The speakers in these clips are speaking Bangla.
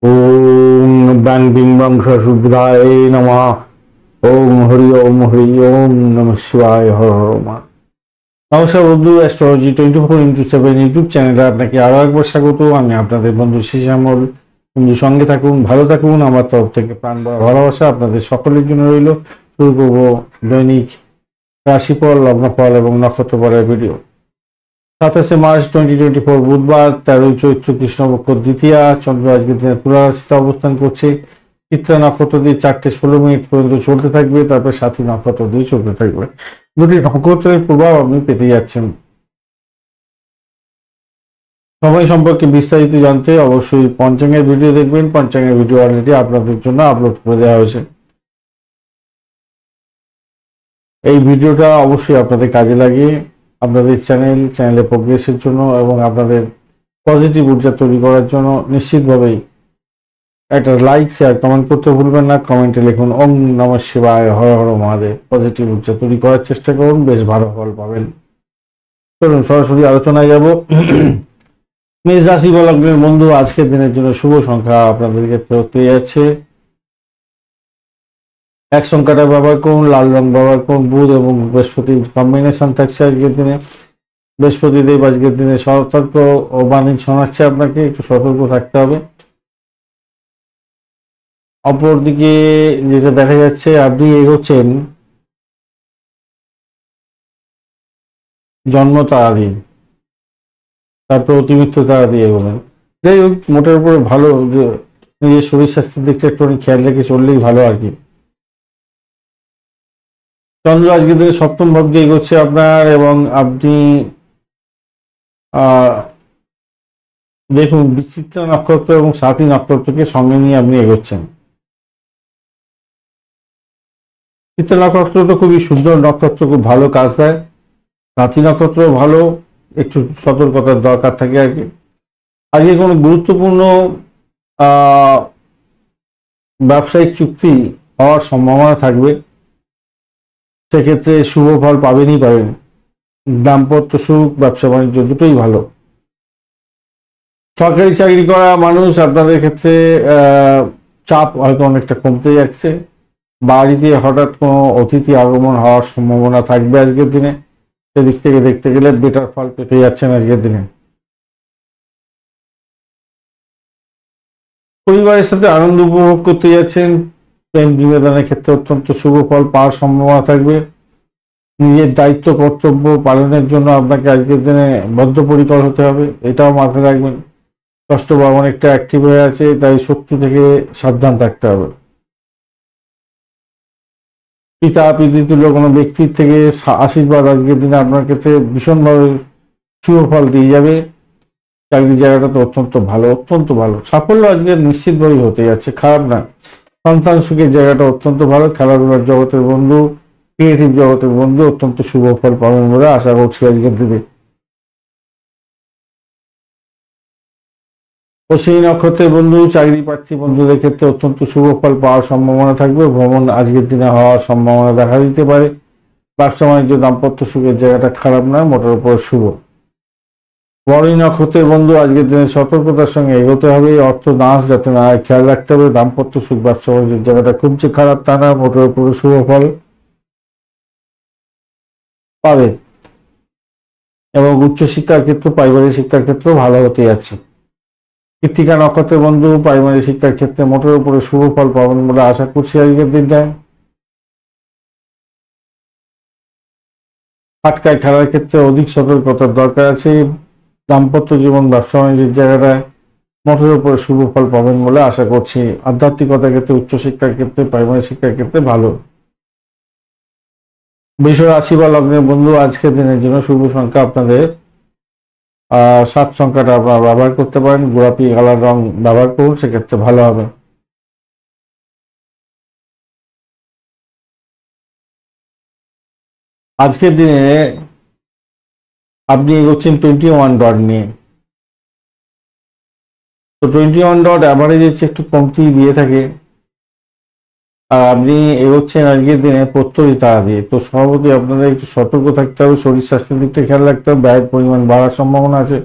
ओम बैंग बिंग बंग शुभ्राय नमः। ओम हरि ओम नमः शिवाय हर हर मा। নমস্কার বন্ধু, অ্যাস্ট্রোলজি 24x7 ইউটিউব চ্যানেলে আপনাকে আরো একবার স্বাগত। আমি আপনাদের বন্ধু শ্যামল। বন্ধু সঙ্গে থাকুন, ভালো থাকুন। আমার তরফ থেকে প্রাণ ভরা ভালোবাসা আপনাদের সকলের জন্য রইল। শুরু করব দৈনিক রাশিফল, লগ্নফল এবং নক্ষত্রফলের ভিডিও। 27শে মার্চ 2024 বুধবার, 13ই চৈত্র কৃষ্ণপক্ষ দ্বিতীয়া। চন্দ্র আজকের দিনে তুলা রাশিতে অবস্থান করছে। চিত্রা নক্ষত্র দিয়ে 4:16 পর্যন্ত চলতে থাকবে, তারপর সাথী নক্ষত্র দিয়ে চলতে থাকবে। দুটি নক্ষত্রের প্রভাব আপনি পেতে যাচ্ছেন। সময় সম্পর্কে বিস্তারিত জানতে অবশ্যই পঞ্চাঙ্গের ভিডিও দেখবেন। পঞ্চাঙ্গের ভিডিও অলরেডি আপনাদের জন্য আপলোড করে দেওয়া হয়েছে। এই ভিডিওটা অবশ্যই আপনাদের কাজে লাগে, আপনাদের চ্যানেলে প্রোগ্রেসের জন্য এবং আপনাদের পজিটিভ ঊর্জা তৈরি করার জন্য। নিশ্চিতভাবেই একটা লাইক, শেয়ার, কমেন্ট করতে ভুলবেন না। কমেন্টে লিখুন ওম নমঃ শিবায়, হর হর মহাদেব। পজিটিভ ঊর্জা তৈরি করার চেষ্টা করুন, বেশ ভালো ফল পাবেন। চলুন সরাসরি আলোচনায় যাব। মেষ রাশি বা লগ্নের বন্ধু, আজকের দিনের জন্য শুভ সংখ্যা আপনাদের ক্ষেত্রে হতে যাচ্ছে 1 সংখ্যাটা ব্যবহার করুন, লাল রং ব্যবহার করুন। বুধ এবং বৃহস্পতির কম্বিনেশন থাকছে আজকের দিনে। বৃহস্পতিদেব আজকের দিনে সতর্ক ও বাণী শোনাচ্ছে, আপনাকে একটু সতর্ক থাকতে হবে। অপরদিকে যেটা দেখা যাচ্ছে, আপনি এগোচ্ছেন জন্ম তারা দিয়ে, তারপর অতিমিত্র তারা দিয়ে এগোবেন। যাই হোক, মোটের উপরে ভালো যে নিজের শরীর স্বাস্থ্যের দিকটা একটু খেয়াল রেখে চললেই ভালো আর কি। চন্দ্র আজকের দিনে সপ্তম ভাব দিয়ে এগোচ্ছে আপনার, এবং আপনি দেখুন বিচিত্রা নক্ষত্র এবং সাথী নক্ষত্রকে সঙ্গে নিয়ে আপনি এগোচ্ছেন। চিত্রা নক্ষত্র তো খুবই সুন্দর নক্ষত্র, খুব ভালো কাজ দেয়। সাথী নক্ষত্র ভালো, একটু সতর্কতার দরকার থাকে আর কি। আজকে কোনো গুরুত্বপূর্ণ ব্যবসায়িক চুক্তি হওয়ার সম্ভাবনা থাকবে, সেক্ষেত্রে শুভ ফল পাবেনই পাবেন। দাম্পত্য সুখ, ব্যবসা বাণিজ্য দুটোই ভালো। সরকারি চাকরি করা মানুষ, আপনাদের ক্ষেত্রে চাপ হয়তো অনেকটা কমতে যাচ্ছে। বাড়িতে হঠাৎ কোনো অতিথি আগমন হওয়ার সম্ভাবনা থাকবে আজকের দিনে। সেদিক থেকে দেখতে গেলে বেটার ফল পেতে যাচ্ছেন আজকের দিনে। পরিবারের সাথে আনন্দ উপভোগ করতে যাচ্ছেন। প্রেম নিবেদনের ক্ষেত্রে অত্যন্ত শুভ ফল পাওয়ার সম্ভাবনা থাকবে। নিজের দায়িত্ব কর্তব্য পালনের জন্য আপনাকে আজকের দিনে বদ্ধপরিকর হতে হবে, এটাও মাথায় রাখবেন। ষষ্ঠ ভাব অনেকটা অ্যাক্টিভ হয়ে আছে, তাই শত্রু থেকে সাবধান থাকতে হবে। পিতা পিতৃতুল্য কোনো ব্যক্তির থেকে আশীর্বাদ আজকের দিনে আপনার কাছে ভীষণভাবে শুভ ফল দিয়ে যাবে। চাকরির জায়গাটা তো অত্যন্ত ভালো, অত্যন্ত ভালো। সাফল্য আজকে নিশ্চিতভাবেই হতে যাচ্ছে, খারাপ না। সন্তান সুখের জায়গাটা অত্যন্ত ভালো। খেলাধুলার জগতের বন্ধু, ক্রিয়েটিভ জগতের বন্ধু অত্যন্ত শুভ ফল পাবেন বলে আশা করছি আজকের দিনে। অশ্বিনী নক্ষত্রের বন্ধু, চাকরি প্রার্থী বন্ধুদের ক্ষেত্রে অত্যন্ত শুভ ফল পাওয়ার সম্ভাবনা থাকবে। ভ্রমণ আজকের দিনে হওয়ার সম্ভাবনা দেখা দিতে পারে। ব্যবসা বাণিজ্য দাম্পত্য সুখের জায়গাটা খারাপ নয়, মোটের উপর শুভ। বরণী নক্ষত্রের বন্ধু, আজকের দিনে সতর্কতার সঙ্গে এগোতে হবে। অর্থ নাশ যাতে না হয় খেয়াল রাখতে হবে। দাম্পত্য সুখ, ব্যবসা বাণিজ্যের জায়গাটা খুব যে খারাপ তা না, মোটের উপর শুভ ফল পাবে। এবং উচ্চশিক্ষার ক্ষেত্র, পারিবারিক শিক্ষার ক্ষেত্র ভালো হতে যাচ্ছে। কৃত্তিকা নক্ষত্রের বন্ধু, প্রাইমারি শিক্ষার ক্ষেত্রে মোটের উপরে শুভ ফল পাবেন বলে আশা করছি আজকের দিনটায়। ফাটকায় খেলার ক্ষেত্রে অধিক সতর্কতার দরকার আছে। দাম্পত্য জীবন, ব্যবসা বাণিজ্যের জায়গাটায় মোটের উপরে শুভ ফল পাবেন বলে আশা করছি। আধ্যাত্মিকতার ক্ষেত্রে, উচ্চশিক্ষার ক্ষেত্রে, প্রাইমারি শিক্ষার ক্ষেত্রে ভালো। বৃষ রাশি বা লগ্নের বন্ধু, আজকের দিনের জন্য শুভ সংখ্যা আপনাদের 7 সংখ্যাটা আপনারা ব্যবহার করতে পারেন। গোলাপি কালার রং ব্যবহার করুন, সেক্ষেত্রে ভালো হবে। আজকের দিনে আপনি এগোচ্ছেন 21 ডট নিয়ে। তো 21 ডট অ্যাভারেজ একটু কমতি দিয়ে থাকে, আর আপনি এগোচ্ছেন আজকের দিনে প্রত্যয়ী তারা দিয়ে। তো সভাপতি আপনাদের একটু সতর্ক থাকতে হবে, শরীর স্বাস্থ্যের দিকটা খেয়াল রাখতে হবে। ব্যয়ের পরিমাণ বাড়ার সম্ভাবনা আছে।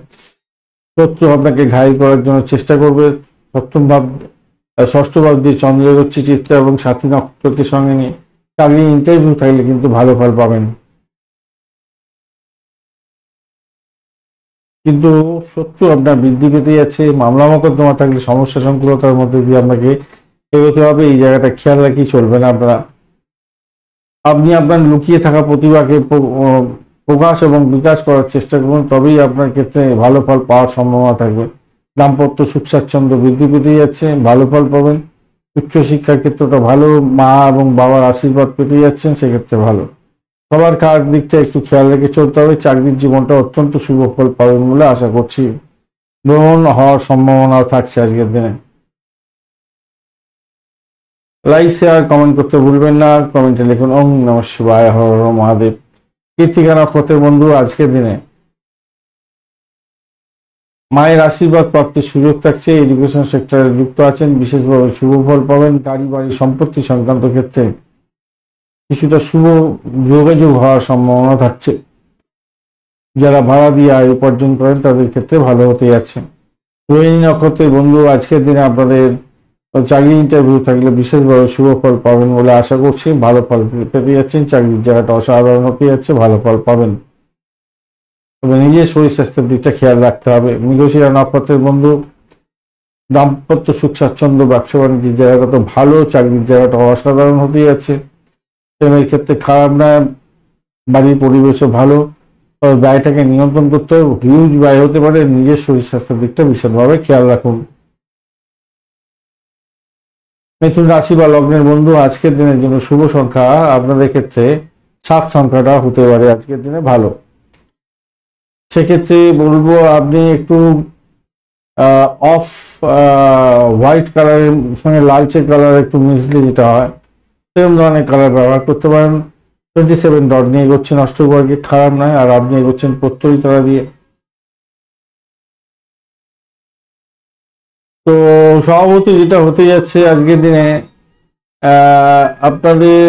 শত্রু আপনাকে ঘায়েল করার জন্য চেষ্টা করবে, সপ্তম ভাব ষষ্ঠ ভাব দিয়ে চন্দ্র এগোচ্ছে চিত্রা এবং সাথী নক্ষত্রকে সঙ্গে নিয়ে। চাকরি ইন্টারভিউ থাকলে কিন্তু ভালো ফল পাবেন। কিন্তু শত্রু আপনার বৃদ্ধি পেতে যাচ্ছে। মামলা মোকদ্দমা থাকলে সমস্যা সংকুলতার মধ্যে দিয়ে আপনাকে এগোতে হবে। এই জায়গাটা খেয়াল রাখি, চলবে না আপনারা। আপনি আপনার লুকিয়ে থাকা প্রতিভাকে প্রকাশ এবং বিকাশ করার চেষ্টা করুন, তবেই আপনার ক্ষেত্রে ভালো ফল পাওয়ার সম্ভাবনা থাকবে। দাম্পত্য সুখ স্বাচ্ছন্দ্য বৃদ্ধি পেতে যাচ্ছে, ভালো ফল পাবেন। উচ্চশিক্ষার ক্ষেত্রটা ভালো, মা এবং বাবার আশীর্বাদ পেতে যাচ্ছেন, সেক্ষেত্রে ভালো। সবার কার দিকটা একটু খেয়াল রেখে চলতে হবে। চাকরির জীবনটা অত্যন্ত শুভ ফল পাবেন বলে আশা করছি। ভ্রমণ হওয়ার সম্ভাবনাও থাকছে আজকের দিনে। লাইক শেয়ার কমেন্ট করতে ভুলবেন না। কমেন্টে লিখুন ওম নমঃ শিবায়, হর হর মহাদেব। কৃত্তিকা নক্ষত্রের বন্ধু আজকের দিনে মায়ের আশীর্বাদ প্রাপ্তির সুযোগ থাকছে। এডুকেশন সেক্টরে যুক্ত আছেন, বিশেষভাবে শুভ ফল পাবেন। গাড়ি বাড়ি সম্পত্তি সংক্রান্ত ক্ষেত্রে কিছুটা শুভ যোগাযোগ হওয়ার সম্ভাবনা থাকছে। যারা ভাড়া দিয়ে আয় উপার্জন করেন তাদের ক্ষেত্রে ভালো হতে যাচ্ছে। রোহিণী নক্ষত্রের বন্ধু আজকের দিনে আপনাদের চাকরি ইন্টারভিউ থাকলে বিশেষভাবে শুভ ফল পাবেন বলে আশা করছি। ভালো ফল পেতে যাচ্ছেন, চাকরির জায়গাটা অসাধারণ হতে যাচ্ছে, ভালো ফল পাবেন। তবে নিজের শরীর স্বাস্থ্যের দিকটা খেয়াল রাখতে হবে। মৃগশিরা নক্ষত্রের বন্ধু দাম্পত্য সুখ স্বাচ্ছন্দ্য, ব্যবসা বাণিজ্যের জায়গাটা তো ভালো, চাকরির জায়গাটা অসাধারণ হতে যাচ্ছে। প্রেমের ক্ষেত্রে খারাপ না, বাড়ির পরিবেশও ভালো, তবে ব্যয়টাকে নিয়ন্ত্রণ করতে হবে। হিউজ ব্যয় হতে পারে, নিজের শরীর স্বাস্থ্যের দিকটা বিশদভাবে খেয়াল রাখুন। মিথুন রাশি বা লগ্নের বন্ধু আজকের দিনের জন্য শুভ সংখ্যা আপনাদের ক্ষেত্রে 7 সংখ্যাটা হতে পারে আজকের দিনে ভালো। সেক্ষেত্রে বলবো আপনি একটু অফ হোয়াইট কালারের সঙ্গে লালচে কালার একটু মিশলে যেটা হয় সেরকম ধরনের কালার ব্যবহার করতে পারেন। 27 ডট নিয়ে এগোচ্ছেন অষ্টবর্গে, খারাপ নয়। আর আপনি এগোচ্ছেন প্রত্যয়ী তারা দিয়ে। তো সভাপতি যেটা হতে যাচ্ছে আজকের দিনে আপনাদের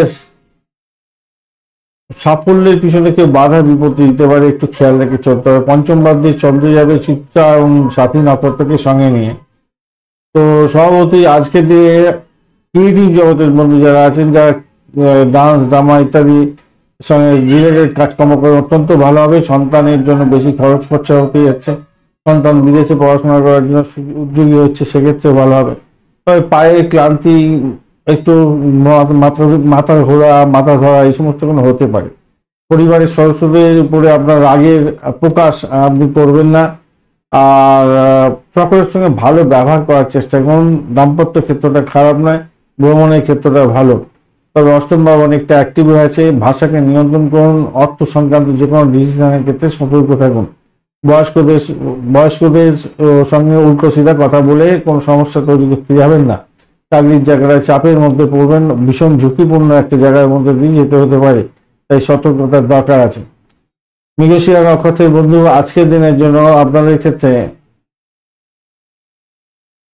সাফল্যের পিছনে কেউ বাধা বিপত্তি দিতে পারে, একটু খেয়াল রেখে চলতে হবে। পঞ্চম ভাব দিয়ে চন্দ্র যাবে চিত্রা এবং সাথী নক্ষত্রকে সঙ্গে নিয়ে। তো সভাপতি আজকের দিনে ক্রিয়েটিভ জগতের বন্ধু যারা আছেন, যারা ডান্স ড্রামা ইত্যাদি সঙ্গে রিলেটেড কাজকর্ম করে অত্যন্ত ভালো হবে। সন্তানের জন্য বেশি খরচ খরচা হতে যাচ্ছে, সন্তান বিদেশে পড়াশোনা করার জন্য উদ্যোগী হচ্ছে, সেক্ষেত্রে ভালো হবে। তবে পায়ে ক্লান্তি, একটু মাথা ঘোরা মাথা ধরা এই সমস্ত কোনো হতে পারে। পরিবারের সদস্যদের উপরে আপনার রাগের প্রকাশ আপনি করবেন না। আর সকলের সঙ্গে ভালো ব্যবহার করার চেষ্টা করুন। দাম্পত্য ক্ষেত্রটা খারাপ নয়, ভ্রমণের ক্ষেত্রটা ভালো। তবে অষ্টম ভাব অনেকটা অ্যাক্টিভ হয়েছে, ভাষাকে নিয়ন্ত্রণ করুন। অর্থ সংক্রান্ত যে কোনো ডিসিশনের ক্ষেত্রে সতর্ক থাকুন। বয়স্কদের সঙ্গে উল্টো সিধা কথা বলে কোনো সমস্যা তৈরি করতে যাবেন না। চাকরির জায়গায় চাপের মধ্যে পড়বেন, ভীষণ ঝুঁকিপূর্ণ একটা জায়গার মধ্যে দিয়ে যেতে হতে পারে, তাই সতর্কতার দরকার আছে। মৃগশিরা নক্ষত্রের বন্ধু আজকের দিনের জন্য আপনাদের ক্ষেত্রে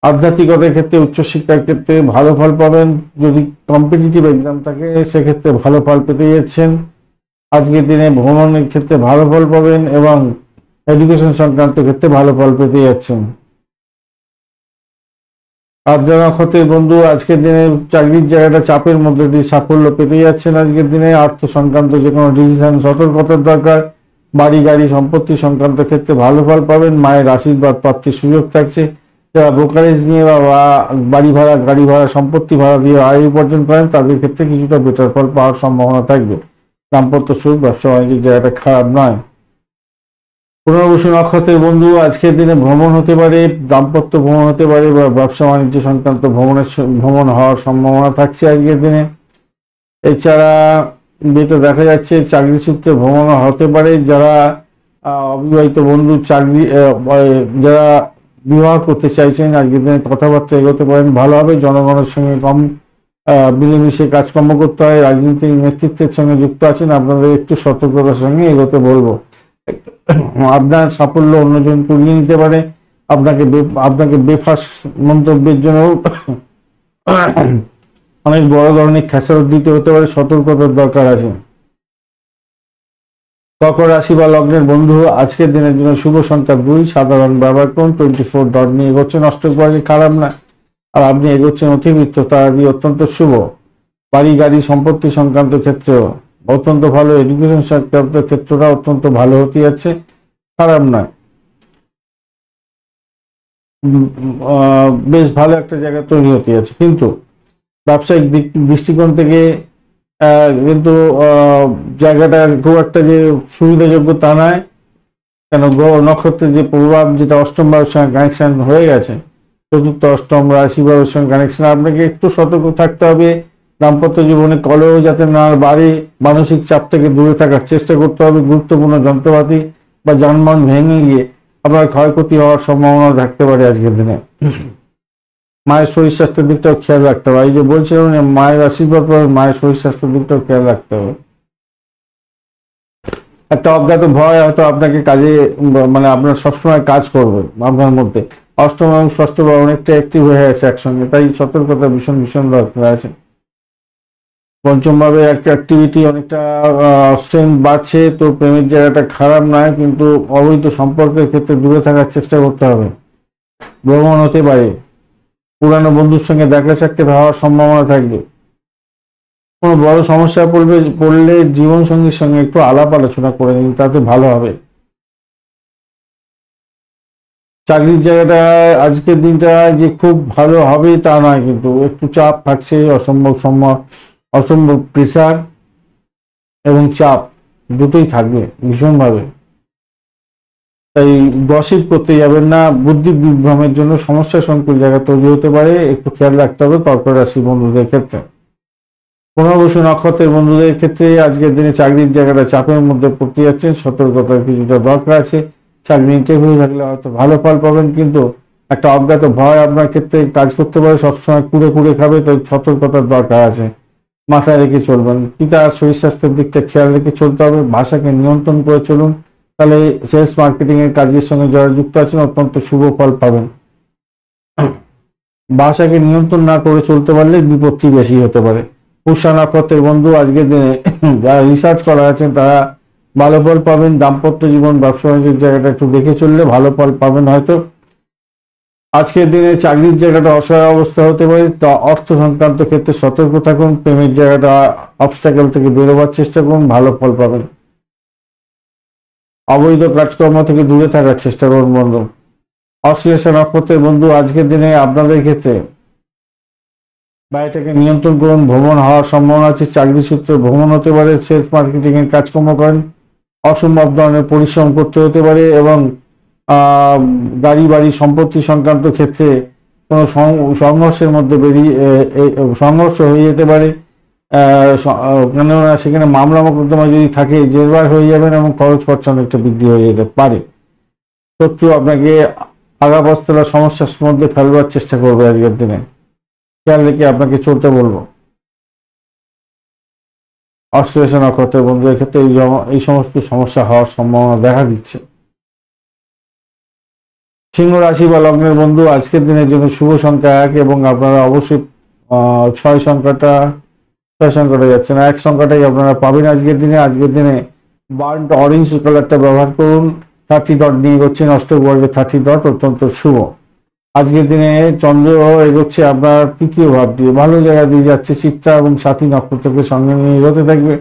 আধ্যাত্মিকতার ক্ষেত্রে, উচ্চশিক্ষার ক্ষেত্রে ভালো ফল পাবেন। যদি কম্পিটিটিভ এক্সাম থাকে সেক্ষেত্রে ভালো ফল পেতে যাচ্ছেন। আজকের দিনে ভ্রমণের ক্ষেত্রে ভালো ফল পাবেন এবং এডুকেশন সংক্রান্ত ক্ষেত্রে ভালো ফল পেতে যাচ্ছেন। আদ্রা নক্ষত্রের বন্ধু আজকের দিনে চাকরির জায়গাটা চাপের মধ্যে দিয়ে সাফল্য পেতে যাচ্ছেন। আজকের দিনে অর্থ সংক্রান্ত যে কোনো ডিসিশন সতর্কতার দরকার। বাড়ি গাড়ি সম্পত্তি সংক্রান্ত ক্ষেত্রে ভালো ফল পাবেন। মায়ের আশীর্বাদ প্রাপ্তির সুযোগ থাকছে। যারা ব্রোকারেজ নিয়ে বা বাড়ি ভাড়া, গাড়ি ভাড়া, সম্পত্তি ভাড়া দিয়ে আয় উপার্জন করেন তাদের ক্ষেত্রে কিছুটা বেটার ফল পাওয়ার সম্ভাবনা থাকবে। দাম্পত্য সুখ, ব্যবসা বাণিজ্যের জায়গাটা খারাপ নয়। পুনর্বসু নক্ষত্রের বন্ধু আজকের দিনে ভ্রমণ হতে পারে, দাম্পত্য ভ্রমণ হতে পারে বা ব্যবসা বাণিজ্য সংক্রান্ত ভ্রমণ হওয়ার সম্ভাবনা থাকছে আজকের দিনে। এছাড়া যেটা দেখা যাচ্ছে চাকরি সূত্রে ভ্রমণ হতে পারে। যারা অবিবাহিত বন্ধু যারা বিবাহ করতে চাইছেন আজকের দিনে কথাবার্তা এগোতে পারেন, ভালো হবে। জনগণের সঙ্গে কম মিলেমিশে কাজকর্ম করতে হয়। রাজনৈতিক নেতৃত্বের সঙ্গে যুক্ত আছেন, আপনাদের একটু সতর্কতার সঙ্গে এগোতে বলবো। আপনার সাফল্য অন্যজন কুড়িয়ে নিতে পারে। আপনাকে বেফাস মন্তব্যের জন্য অনেক বড় ধরনের খেসারত দিতে হতে পারে, সতর্কতার দরকার আছে। কর্কট রাশি বা লগ্নের বন্ধু আজকের দিনের জন্য শুভ সংখ্যা 2, সাধারণ ব্যবহার করুন। 24 ডট নিয়ে এগোচ্ছেন, অষ্টক বাড়ি খারাপ না, আর আপনি এগোচ্ছেন অতিরিক্ত তারই অত্যন্ত শুভ। বাড়ি গাড়ি সম্পত্তি সংক্রান্ত ক্ষেত্র অত্যন্ত ভালো, এডুকেশন সংক্রান্ত ক্ষেত্রটা অত্যন্ত ভালো হতে যাচ্ছে, খারাপ নয়, বেশ ভালো একটা জায়গা তৈরি হতে যাচ্ছে। কিন্তু ব্যবসায়িক দৃষ্টিকোণ থেকে কিন্তু জায়গাটা খুব একটা যে সুবিধাযোগ্য তা নয়, কেন গ্রহ নক্ষত্রের যে প্রভাব, যেটা অষ্টম ভাবের সঙ্গে কানেকশন হয়ে গেছে, চতুর্থ অষ্টম রাশি ভাবের সঙ্গে কানেকশন, আপনাকে একটু সতর্ক থাকতে হবে। দাম্পত্য জীবনে কলহ যাতে না বাড়ে, মানসিক চাপ থেকে দূরে থাকার চেষ্টা করতে হবে। গুরুত্বপূর্ণ যন্ত্রপাতি বা যানবাহন ভেঙে গিয়ে আপনার ক্ষয়ক্ষতি হওয়ার সম্ভাবনা থাকতে পারে আজকের দিনে। মায়ের শরীর স্বাস্থ্যের দিকটাও খেয়াল রাখতে হবে। এই যে বলছিলাম, মায়ের আশীর্বাদ পাবে, মায়ের শরীর স্বাস্থ্যের দিকটাও খেয়াল রাখতে হবে। একটা অজ্ঞাত ভয় হয়তো আপনাকে কাজে, মানে আপনার সবসময় কাজ করবে আপনার মধ্যে। অষ্টম এবং ষষ্ঠ ভাব অনেকটা অ্যাক্টিভ হয়ে আছে একসঙ্গে, তাই সতর্কতা ভীষণ ভীষণ দরকার আছে। পঞ্চম ভাবে একটা অ্যাক্টিভিটি অনেকটা স্ট্রেংথ বাড়ছে, তো প্রেমের জায়গাটা খারাপ নয়, কিন্তু অবৈধ সম্পর্কের ক্ষেত্রে দূরে থাকার চেষ্টা করতে হবে। ভ্রমণ হতে পারে, পুরানো বন্ধুর সঙ্গে দেখা সাক্ষাৎ হওয়ার সম্ভাবনা থাকবে। কোনো বড় সমস্যা পড়লে জীবন সঙ্গীর সঙ্গে একটু আলাপ আলোচনা করে নিন, তাতে ভালো হবে। চাকরির জায়গাটা আজকের দিনটা যে খুব ভালো হবে তা নয়, কিন্তু একটু চাপ থাকছে, অসম্ভব প্রেসার এবং চাপ দুটোই থাকবে ভীষণভাবে। তাই গসিপ করতে যাবেন না, বুদ্ধি বিভ্রমের জন্য সমস্যা সংকুল জায়গা তৈরি হতে পারে, একটু খেয়াল রাখতে হবে কর্কট রাশি বন্ধুদের ক্ষেত্রে। পুনর্বসু নক্ষত্রের বন্ধুদের ক্ষেত্রে আজকের দিনে চাকরির জায়গাটা চাপের মধ্যে পড়তে যাচ্ছেন, সতর্কতার কিছুটা দরকার আছে। চাকরি ইন্টারভিউ থাকলে হয়তো ভালো ফল পাবেন, কিন্তু একটা অজ্ঞাত ভয় আপনার ক্ষেত্রে কাজ করতে পারে, সবসময় কুড়ে কুড়ে খাবে, তাই সতর্কতার দরকার আছে, মাথায় রেখে চলবেন। পিতার শরীর স্বাস্থ্যের দিকটা খেয়াল রেখে চলতে হবে। ভাষাকে নিয়ন্ত্রণ করে চলুন, তাহলে সেলস মার্কেটিং এর কাজের সঙ্গে যারা যুক্ত আছেন অত্যন্ত শুভ ফল পাবেন। ভাষাকে নিয়ন্ত্রণ না করে চলতে পারলে বিপত্তি বেশি হতে পারে। পুষ্যা নক্ষত্রের বন্ধু আজকের দিনে যারা রিসার্চ করা আছেন তারা ভালো ফল পাবেন। দাম্পত্য জীবন ব্যবসা বাণিজ্যের জায়গাটা একটু দেখে চললে ভালো ফল পাবেন হয়তো। আজকের দিনে চাকরির জায়গাটা অসহায় অবস্থা হতে পারে, তা অর্থ সংক্রান্ত ক্ষেত্রে সতর্ক থাকুন। প্রেমের জায়গাটা অবস্টাকেল থেকে বেরোবার চেষ্টা করুন, ভালো ফল পাবেন। অবৈধ কাজকর্ম থেকে দূরে থাকার চেষ্টা করুন বন্ধু। অশ্লেষা নক্ষত্রের বন্ধু আজকের দিনে আপনাদের ক্ষেত্রে ব্যয়টাকে নিয়ন্ত্রণ করুন, ভ্রমণ হওয়ার সম্ভাবনা আছে, চাকরি সূত্রে ভ্রমণ হতে পারে। সেলস মার্কেটিং এর কাজকর্ম করেন, অসম্ভব ধরনের পরিশ্রম করতে হতে পারে, এবং গাড়ি বাড়ি সম্পত্তি সংক্রান্ত ক্ষেত্রে কোনো সংঘর্ষের মধ্যে সংঘর্ষ হয়ে যেতে পারে। কেননা সেখানে মামলা মোকদ্দমা যদি থাকে জেরবার হয়ে যাবেন, এবং খরচ খরচা অনেকটা বৃদ্ধি হয়ে যেতে পারে। শত্রু আপনাকে আগাপাস্তলা সমস্যার মধ্যে ফেলবার চেষ্টা করবে আজকের দিনে, খেয়াল রেখে আপনাকে চলতে বলবো। অশ্লেষা নক্ষত্রের বন্ধুদের ক্ষেত্রে এই সমস্ত সমস্যা হওয়ার সম্ভাবনা দেখা দিচ্ছে। সিংহ রাশি বা লগ্নের বন্ধু আজকের দিনের জন্য শুভ সংখ্যা 1, এবং আপনারা অবশ্যই 6 সংখ্যাটা যাচ্ছে না, 1 সংখ্যাটাই আপনারা পাবেন আজকের দিনে। আজকের দিনে বার্ন্ট অরেঞ্জ কালারটা ব্যবহার করুন। 30 ডট নিয়ে এগোচ্ছেন, অষ্টক বর্গের 30 ডট অত্যন্ত শুভ। আজকের দিনে চন্দ্র এগোচ্ছে আপনার তৃতীয় ভাব দিয়ে, ভালো জায়গা দিয়ে যাচ্ছে, চিত্রা এবং সাথী নক্ষত্রকে সঙ্গে নিয়ে এগোতে থাকবে।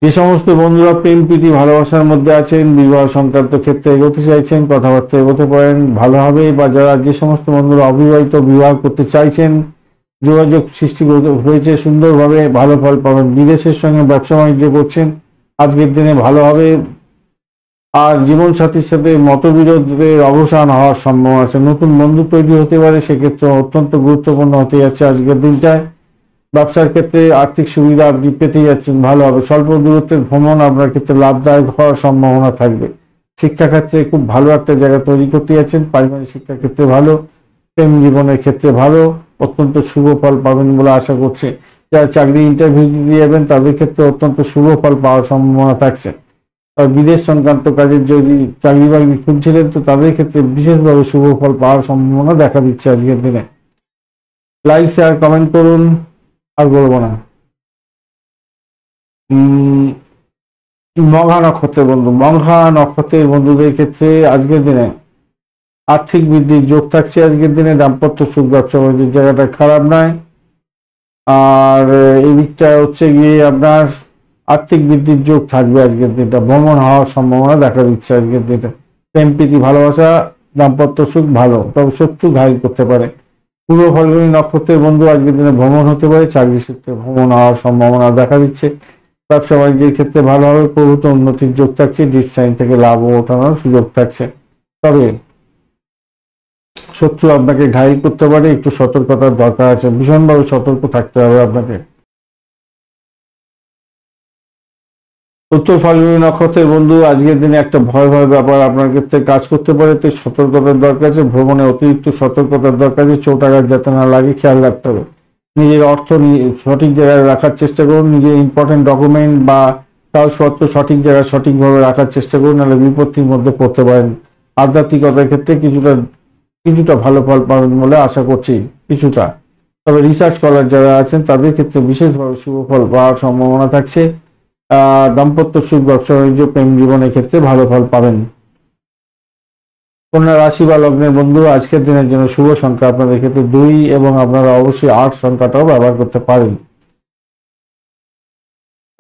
যে সমস্ত বন্ধুরা প্রেম প্রীতি ভালোবাসার মধ্যে আছেন, বিবাহ সংক্রান্ত ক্ষেত্রে এগোতে চাইছেন, কথাবার্তা এগোতে পারেন, ভালো হবে। বা যারা যে সমস্ত বন্ধুরা অবিবাহিত, বিবাহ করতে চাইছেন, যোগাযোগ সৃষ্টি হয়েছে সুন্দরভাবে, ভালো ফল পাবেন। বিদেশের সঙ্গে ব্যবসা বাণিজ্য করছেন, আজকের দিনে ভালো হবে। আর জীবন সাথীর সাথে মতবিরোধের অবসান হওয়ার সম্ভাবনা আছে, নতুন বন্ধু তৈরি হতে পারে, সেক্ষেত্রে অত্যন্ত গুরুত্বপূর্ণ হতে যাচ্ছে আজকের দিনটায়। ব্যবসার ক্ষেত্রে আর্থিক সুবিধা আপনি পেতে যাচ্ছেন, ভালো হবে। স্বল্প দূরত্বের ভ্রমণ আপনার ক্ষেত্রে লাভদায়ক হওয়ার সম্ভাবনা থাকবে। শিক্ষাক্ষেত্রে খুব ভালো একটা জায়গা তৈরি করতে যাচ্ছেন, পারিবারিক শিক্ষার ক্ষেত্রে ভালো, প্রেম জীবনের ক্ষেত্রে ভালো, অত্যন্ত শুভ ফল পাবেন বলে আশা করছি। যারা চাকরি ইন্টারভিউ দিতে যাবেন তাদের ক্ষেত্রে অত্যন্ত শুভ ফল পাওয়ার সম্ভাবনা থাকছে। আর বিদেশ সংক্রান্ত কাজের যদি চাকরি বাকরি খুঁজছিলেন, তো তাদের ক্ষেত্রে বিশেষভাবে শুভ ফল পাওয়ার সম্ভাবনা দেখা দিচ্ছে আজকের দিনে। লাইক শেয়ার কমেন্ট করুন, আর বলবো না। মঘা নক্ষত্রের বন্ধু, মঘা নক্ষত্রের বন্ধুদের ক্ষেত্রে আজকের দিনে আর্থিক বৃদ্ধির যোগ থাকছে। আজকের দিনে দাম্পত্য সুখ, ব্যবসা বাণিজ্যের জায়গাটা খারাপ নয়। আর এই দিকটা হচ্ছে গিয়ে আপনার আর্থিক বৃদ্ধির যোগ থাকবে। আজকের দিনটা ভ্রমণ হওয়ার সম্ভাবনা দেখা দিচ্ছে। আজকের দিনটা প্রেম প্রীতি ভালোবাসা দাম্পত্য সুখ ভালো, তবে শত্রু ঘায়ল করতে পারে। পূর্ব ফাল্গুনী নক্ষত্রের বন্ধু আজকের দিনে ভ্রমণ হতে পারে, চাকরি ক্ষেত্রে ভ্রমণ হওয়ার সম্ভাবনা দেখা দিচ্ছে। ব্যবসা বাণিজ্যের ক্ষেত্রে ভালো হবে, প্রভূত উন্নতির যোগ থাকছে। ডিট সাইন থেকে লাভ ওঠানোর সুযোগ থাকছে, তবে শত্রু আপনাকে ঘায়ল করতে পারে, একটু সতর্কতার দরকার আছে, ভীষণভাবে সতর্ক থাকতে হবে আপনাকে। উত্তর ফাল্গুনী নক্ষত্রের বন্ধু আজকের দিনে একটা ভয় ভয় ব্যাপার আপনার ক্ষেত্রে কাজ করতে পারে, তাই সতর্কতার দরকার আছে। ভ্রমণে অতিরিক্ত সতর্কতার দরকার আছে, চোট আঘাত যাতে না লাগে খেয়াল রাখতে হবে। নিজের অর্থ সঠিক জায়গায় রাখার চেষ্টা করুন, নিজের ইম্পর্টেন্ট ডকুমেন্ট বা কাগজপত্র সঠিক জায়গায় সঠিকভাবে রাখার চেষ্টা করুন, নাহলে বিপত্তির মধ্যে পড়তে পারেন। আধ্যাত্মিকতার ক্ষেত্রে কিছুটা ভালো ফল পাবেন বলে আশা করছি, কিছুটা। তবে রিসার্চ করার যারা আছেন তাদের ক্ষেত্রে বিশেষভাবে শুভ ফল পাওয়ার সম্ভাবনা থাকছে। দাম্পত্য সুখ, ব্যবসা বাণিজ্য, প্রেম জীবনের ক্ষেত্রে ভালো ফল পাবেন। কন্যা রাশি বা লগ্নের বন্ধু আজকের দিনের জন্য শুভ সংখ্যা আপনাদের ক্ষেত্রে 2 এবং আপনারা অবশ্যই 8 সংখ্যাটাও ব্যবহার করতে পারেন।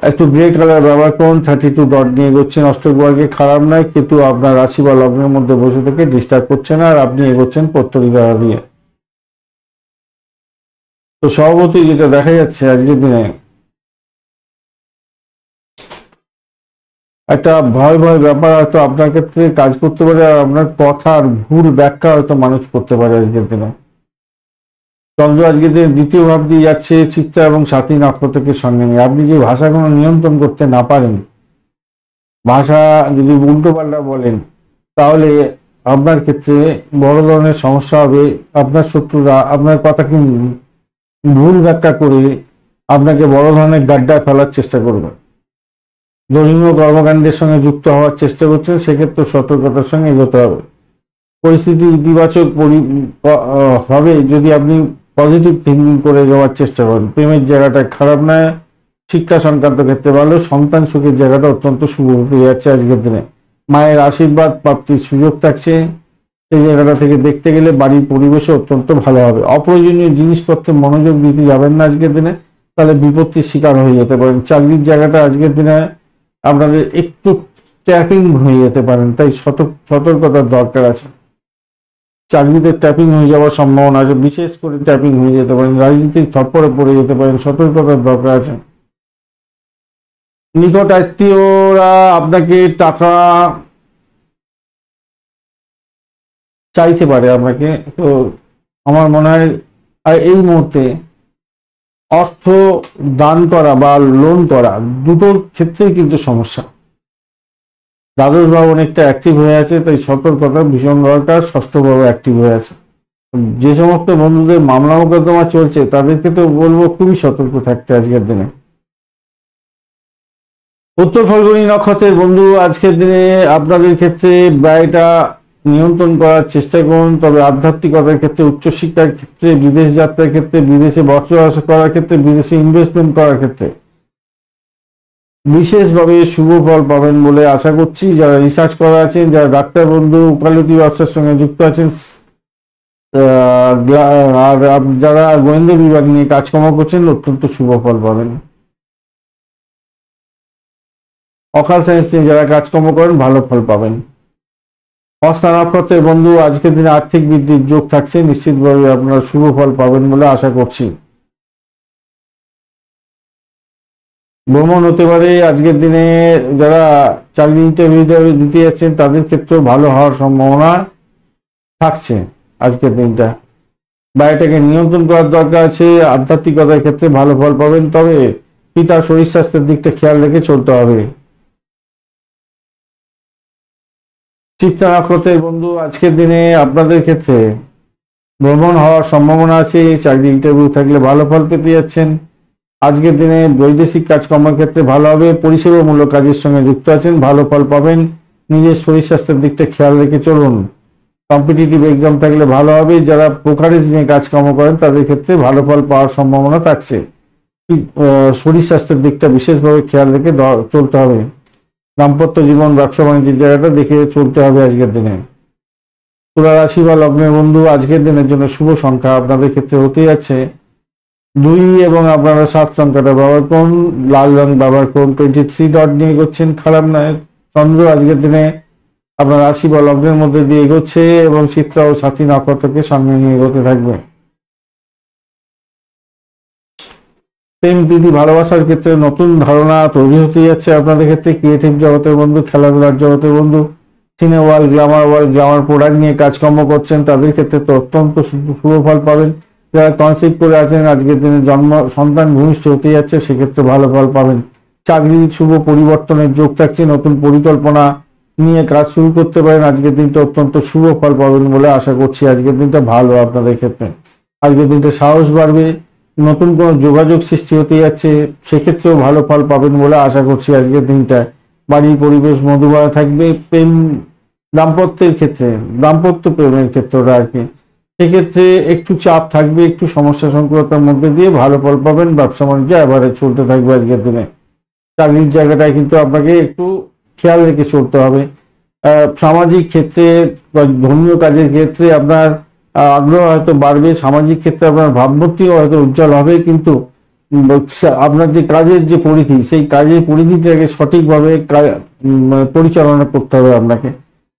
একটু গ্রে কালার ব্যবহার করুন। 32 ডট নিয়ে এগোচ্ছেন, অষ্টক বর্গে খারাপ নয়, কিন্তু আপনার রাশি বা লগ্নের মধ্যে বসে থেকে ডিস্টার্ব করছে না, আর আপনি এগোচ্ছেন পত্তলিকা দিয়ে। তো স্বভাবতই যেটা দেখা যাচ্ছে আজকের দিনে একটা ভয় ভয় ব্যাপার হয়তো আপনার ক্ষেত্রে কাজ করতে পারে, আর আপনার কথার ভুল ব্যাখ্যা হয়তো মানুষ করতে পারে আজকের দিনে। চন্দ্র আজকের দিনে দ্বিতীয় ভাব দিয়ে যাচ্ছে চিত্রা এবং সাথী নক্ষত্রকে সঙ্গে নিয়ে। আপনি যে ভাষাগুলো নিয়ন্ত্রণ করতে না পারেন, ভাষা যদি উল্টো পাল্টা বলেন, তাহলে আপনার ক্ষেত্রে বড় ধরনের সমস্যা হবে। আপনার শত্রুরা আপনার কথাকে ভুল ব্যাখ্যা করে আপনাকে বড় ধরনের গাড্ডায় ফেলার চেষ্টা করবে। ধর্মীয় কর্মকাণ্ডের সঙ্গে যুক্ত হওয়ার চেষ্টা করছেন, সেক্ষেত্রে সতর্কতার সঙ্গে এগোতে হবে। পরিস্থিতি ইতিবাচক হবে যদি আপনি পজিটিভ থিঙ্কিং করে যাওয়ার চেষ্টা করেন। প্রেমের জায়গাটা খারাপ নয়, শিক্ষা সংক্রান্ত ক্ষেত্রে ভালো, সন্তান সুখের জায়গাটা অত্যন্ত শুভ হতে যাচ্ছে আজকের দিনে। মায়ের আশীর্বাদ প্রাপ্তির সুযোগ থাকছে, সেই জায়গাটা থেকে দেখতে গেলে বাড়ির পরিবেশও অত্যন্ত ভালো হবে। অপ্রয়োজনীয় জিনিসপত্রে মনোযোগ দিতে যাবেন না আজকের দিনে, তাহলে বিপত্তির শিকার হয়ে যেতে পারেন। চাকরির জায়গাটা আজকের দিনে আপনাদের একটু ট্যাপিং হয়ে যেতে পারেন, তাই সতর্কতার দরকার আছে। চাকরিতে ট্যাপিং হয়ে যাওয়ার সম্ভাবনা আছে, বিশেষ করে ট্যাপিং হয়ে যেতে পারেন। রাজনীতির থপ্পড়ে পড়ে যেতে পারেন, সতর্কতার দরকার আছে। নিকট আত্মীয়রা আপনাকে টাকা চাইতে পারে আপনাকে, তো আমার মনে হয় এই মুহূর্তে অর্থ দান করা বা লোন করা দুটোর ক্ষেত্রেই কিন্তু সমস্যা। দ্বাদশ ভাব অনেকটা অ্যাক্টিভ হয়ে আছে, তাই সতর্কতা ভীষণ দরকার। ষষ্ঠ ভাবে অ্যাক্টিভ হয়ে আছে। যে সমস্ত বন্ধুদের মামলা মোকদ্দমা চলছে তাদেরকে তো বলবো খুবই সতর্ক থাকতে আজকের দিনে। উত্তর ফাল্গুনী নক্ষত্রের বন্ধু আজকের দিনে আপনাদের ক্ষেত্রে ব্যয়টা নিয়ন্ত্রণ করার চেষ্টা করুন, তবে আধ্যাত্মিকতার ক্ষেত্রে, উচ্চশিক্ষার ক্ষেত্রে, বিদেশ যাত্রার ক্ষেত্রে, বিদেশে বসবাস করার ক্ষেত্রে, বিদেশে ইনভেস্টমেন্ট করার ক্ষেত্রে বিশেষভাবে শুভ ফল পাবেন বলে আশা করছি। যারা রিসার্চ করা আছেন, যারা ডাক্তার বন্ধু উকালতি ব্যবসার সঙ্গে যুক্ত আছেন, আর যারা গোয়েন্দা বিভাগ নিয়ে কাজকর্ম করছেন, অত্যন্ত শুভ ফল পাবেন। অকাল সায়েন্স নিয়ে যারা কাজকর্ম করেন ভালো ফল পাবেন। হস্তা নক্ষত্রের বন্ধু আজকের দিনে আর্থিক বৃদ্ধির যোগ থাকছে, নিশ্চিতভাবে আপনারা শুভ ফল পাবেন বলে আশা করছি। ভ্রমণ হতে পারে আজকের দিনে। যারা চাকরি ইন্টারভিউ দিতে যাচ্ছেন তাদের ক্ষেত্রেও ভালো হওয়ার সম্ভাবনা থাকছে আজকের দিনটা। ব্যয়টাকে নিয়ন্ত্রণ করার দরকার আছে। আধ্যাত্মিকতার ক্ষেত্রে ভালো ফল পাবেন, তবে পিতার শরীর স্বাস্থ্যের দিকটা খেয়াল রেখে চলতে হবে। চিত্তা নক্ষত্রের বন্ধু আজকের দিনে আপনাদের ক্ষেত্রে ভ্রমণ হওয়ার সম্ভাবনা আছে। চাকরি ইন্টারভিউ থাকলে ভালো ফল পেতে যাচ্ছেন। আজকের দিনে বৈদেশিক কাজকর্মের ক্ষেত্রে ভালো হবে। পরিষেবামূলক কাজের সঙ্গে যুক্ত আছেন, ভালো ফল পাবেন। নিজের শরীর স্বাস্থ্যের দিকটা খেয়াল রেখে চলুন। কম্পিটিটিভ এক্সাম থাকলে ভালো হবে। যারা ব্রোকারেজ নিয়ে কাজকর্ম করেন তাদের ক্ষেত্রে ভালো ফল পাওয়ার সম্ভাবনা থাকছে। শরীর স্বাস্থ্যের দিকটা বিশেষভাবে খেয়াল রেখে চলতে হবে। দাম্পত্য জীবন, ব্যবসা বাণিজ্যের জায়গাটা দেখে চলতে হবে আজকের দিনে। তুলা রাশি বা লগ্নের বন্ধু, আজকের দিনের জন্য শুভ সংখ্যা আপনাদের ক্ষেত্রে হতে যাচ্ছে 2 এবং আপনারা 7 সংখ্যাটা ব্যবহার করুন, লাল রং ব্যবহার করুন। 23 ডট নিয়ে এগোচ্ছেন, খারাপ নয়। চন্দ্র আজকের দিনে আপনার রাশি বা লগ্নের মধ্যে দিয়ে এগোচ্ছে এবং চিত্রা ও সাথী নক্ষত্রকে সামনে নিয়ে এগোতে থাকবে। প্রেম প্রীতি ভালোবাসার ক্ষেত্রে নতুন ধারণা তৈরি হতে যাচ্ছে আপনাদের ক্ষেত্রে। ক্রিয়েটিভ জগতের বন্ধু, খেলাধুলার জগতের বন্ধু, সিনে ওয়ার্ল্ড, গ্ল্যামার প্রোডাক্ট নিয়ে কাজকর্ম করছেন তাদের ক্ষেত্রে তো অত্যন্ত শুভ ফল পাবেন। যারা কনসেপ্ট করে আছেন আজকের দিনে জন্ম সন্তান ভূমিষ্ঠ হতে যাচ্ছে, সেক্ষেত্রে ভালো ফল পাবেন। চাকরির শুভ পরিবর্তনের যোগ থাকছে, নতুন পরিকল্পনা নিয়ে কাজ শুরু করতে পারেন। আজকের দিনটা অত্যন্ত শুভ ফল পাবেন বলে আশা করছি। আজকের দিনটা ভালো আপনাদের ক্ষেত্রে। আজকের দিনটা সাহস বাড়বে, নতুন কোনো যোগাযোগ সৃষ্টি হতে যাচ্ছে, সেক্ষেত্রেও ভালো ফল পাবেন বলে আশা করছি। আজকের দিনটা বাড়ির পরিবেশ মধুময় থাকবে। প্রেম দাম্পত্যের ক্ষেত্রে, দাম্পত্য প্রেমের ক্ষেত্রটা আর কি, সেক্ষেত্রে একটু চাপ থাকবে, একটু সমস্যা সংকুলতার মধ্যে দিয়ে ভালো ফল পাবেন। ব্যবসা বাণিজ্য এবারে চলতে থাকবে আজকের দিনে। চাকরির জায়গাটায় কিন্তু আপনাকে একটু খেয়াল রেখে চলতে হবে। সামাজিক ক্ষেত্রে বা ধর্মীয় কাজের ক্ষেত্রে আপনার আগ্রহ হয়তো বাড়বে, সামাজিক ক্ষেত্রে আপনার ভাবমূর্তিও হয়তো উজ্জ্বল হবে, কিন্তু আপনার যে কাজের যে পরিধি, সেই কাজের পরিধিটাকে সঠিকভাবে পরিচালনা করতে হবে আপনাকে।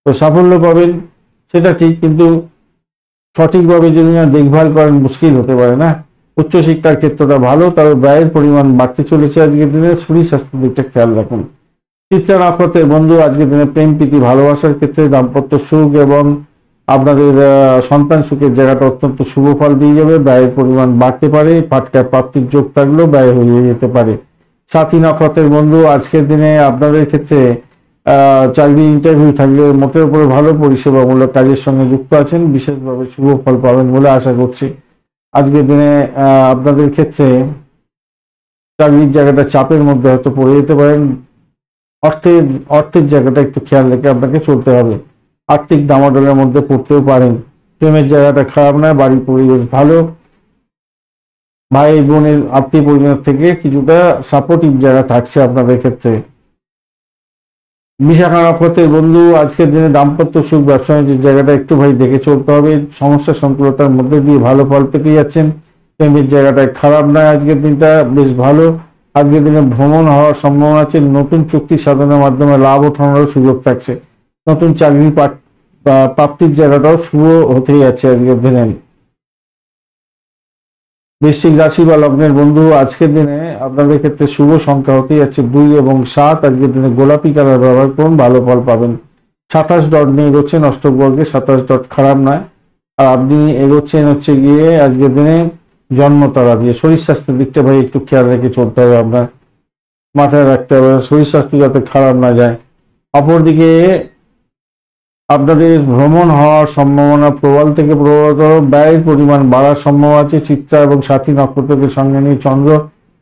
তো সাফল্য পাবেন সেটা ঠিক, কিন্তু সঠিকভাবে যদি না দেখভাল করেন মুশকিল হতে পারে না। উচ্চশিক্ষার ক্ষেত্রটা ভালো, তবে ব্যয়ের পরিমাণ বাড়তে চলেছে আজকের দিনে। শরীর স্বাস্থ্যের দিকটা খেয়াল রাখুন। চিত্রা নক্ষত্রের বন্ধু, আজকের দিনে প্রেম প্রীতি ভালোবাসার ক্ষেত্রে দাম্পত্য সুখ এবং আপনাদের সন্তান সুখের জায়গাটা অত্যন্ত শুভ ফল দিয়ে যাবে। ব্যয়ের পরিমাণ বাড়তে পারে, ফাটকা প্রাপ্তির যোগ থাকলেও ব্যয় হয়ে যেতে পারে। সাথী নক্ষত্রের বন্ধু, আজকের দিনে আপনাদের ক্ষেত্রে চাকরি ইন্টারভিউ থাকলে মোটের উপরে ভালো পরিষেবামূলক কাজের সঙ্গে যুক্ত আছেন, বিশেষভাবে শুভ ফল পাবেন বলে আশা করছি। আজকের দিনে আপনাদের ক্ষেত্রে চাকরির জায়গাটা চাপের মধ্যে হয়তো পড়ে যেতে পারেন। অর্থের জায়গাটা একটু খেয়াল রেখে আপনাকে চলতে হবে। আর্থিক দামাদলের মধ্যে পড়তেও পারেন। প্রেমের জায়গাটা খারাপ নয়, বাড়ির পরিবেশ ভালো। ভাই বোনের আত্মীয় পরিজন থেকে কিছুটা সাপোর্টিভ জায়গা থাকছে আপনাদের ক্ষেত্রে। বিশাখা নক্ষত্রের বন্ধু, আজকের দিনে দাম্পত্য সুখ, ব্যবসা বাণিজ্যের জায়গাটা একটু ভাই দেখে চলতে হবে। সমস্যা সংকুলতার মধ্যে দিয়ে ভালো ফল পেতে যাচ্ছেন। প্রেমের জায়গাটায় খারাপ নয়, আজকের দিনটা বেশ ভালো। আজকের দিনে ভ্রমণ হওয়ার সম্ভাবনা আছে, নতুন চুক্তি সাধনের মাধ্যমে লাভ ওঠানোর সুযোগ থাকছে। নতুন চাকরি প্রাপ্তির জায়গাটাও শুভ হতে যাচ্ছে আজকের দিনে। বৃশ্চিক রাশি বা লগ্নের বন্ধু, আজকের দিনে আপনাদের ক্ষেত্রে শুভ সংখ্যা হতে যাচ্ছে 2 এবং 7। আজকের দিনে গোলাপি কালার ব্যবহার করুন, ভালো ফল পাবেন। 27 ডট নিয়ে এগোচ্ছেন অষ্টকবর্গে, 27 ডট খারাপ নয়। আর আপনি এগোচ্ছেন হচ্ছে গিয়ে আজকের দিনে জন্ম তারা দিয়ে। শরীর স্বাস্থ্যের দিকটা ভাই একটু খেয়াল রেখে চলতে হবে, আপনার মাথায় রাখতে হবে শরীর স্বাস্থ্য যাতে খারাপ না যায়। অপরদিকে আপনাদের ভ্রমণ হওয়ার সম্ভাবনা প্রবল থেকে প্রবলতর। ব্যয়ের পরিমাণ বাড়ার সম্ভাবনা আছে। চিত্রা এবং সাথী নক্ষত্রকে সঙ্গে নিয়ে চন্দ্র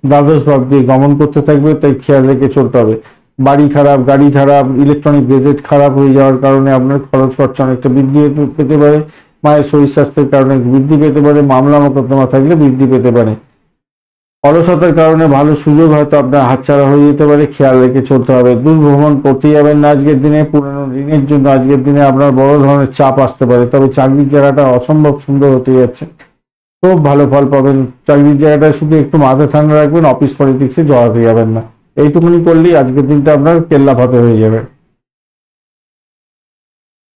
দ্বাদশ ভাব দিয়ে গমন করতে থাকবে, তাই খেয়াল রেখে চলতে হবে। বাড়ি খারাপ, গাড়ি খারাপ, ইলেকট্রনিক গেজেট খারাপ হয়ে যাওয়ার কারণে আপনার খরচ খরচা অনেকটা বৃদ্ধি পেতে পারে। মায়ের শরীর স্বাস্থ্যের কারণে বৃদ্ধি পেতে পারে। মামলা মোকদ্দমা থাকলে বৃদ্ধি পেতে পারে। অলসতার কারণে ভালো সুযোগ হয়তো আপনার হাতছাড়া হয়ে যেতে পারে, খেয়াল রেখে চলতে হবে। দূর ভ্রমণ করতে যাবেন না আজকের দিনে। পুরনো ঋণের জন্য আজকের দিনে আপনার বড় ধরনের চাপ আসতে পারে, তবে চাকরির জায়গাটা অসম্ভব সুন্দর হতে যাচ্ছে, খুব ভালো ফল পাবেন। চাকরির জায়গাটা শুধু একটু মাথা ঠান্ডা রাখবেন, অফিস পলিটিক্সে জড়াতে যাবেন না। এইটুকুনি করলেই আজকের দিনটা আপনার কেল্লা ফাতে হয়ে যাবে।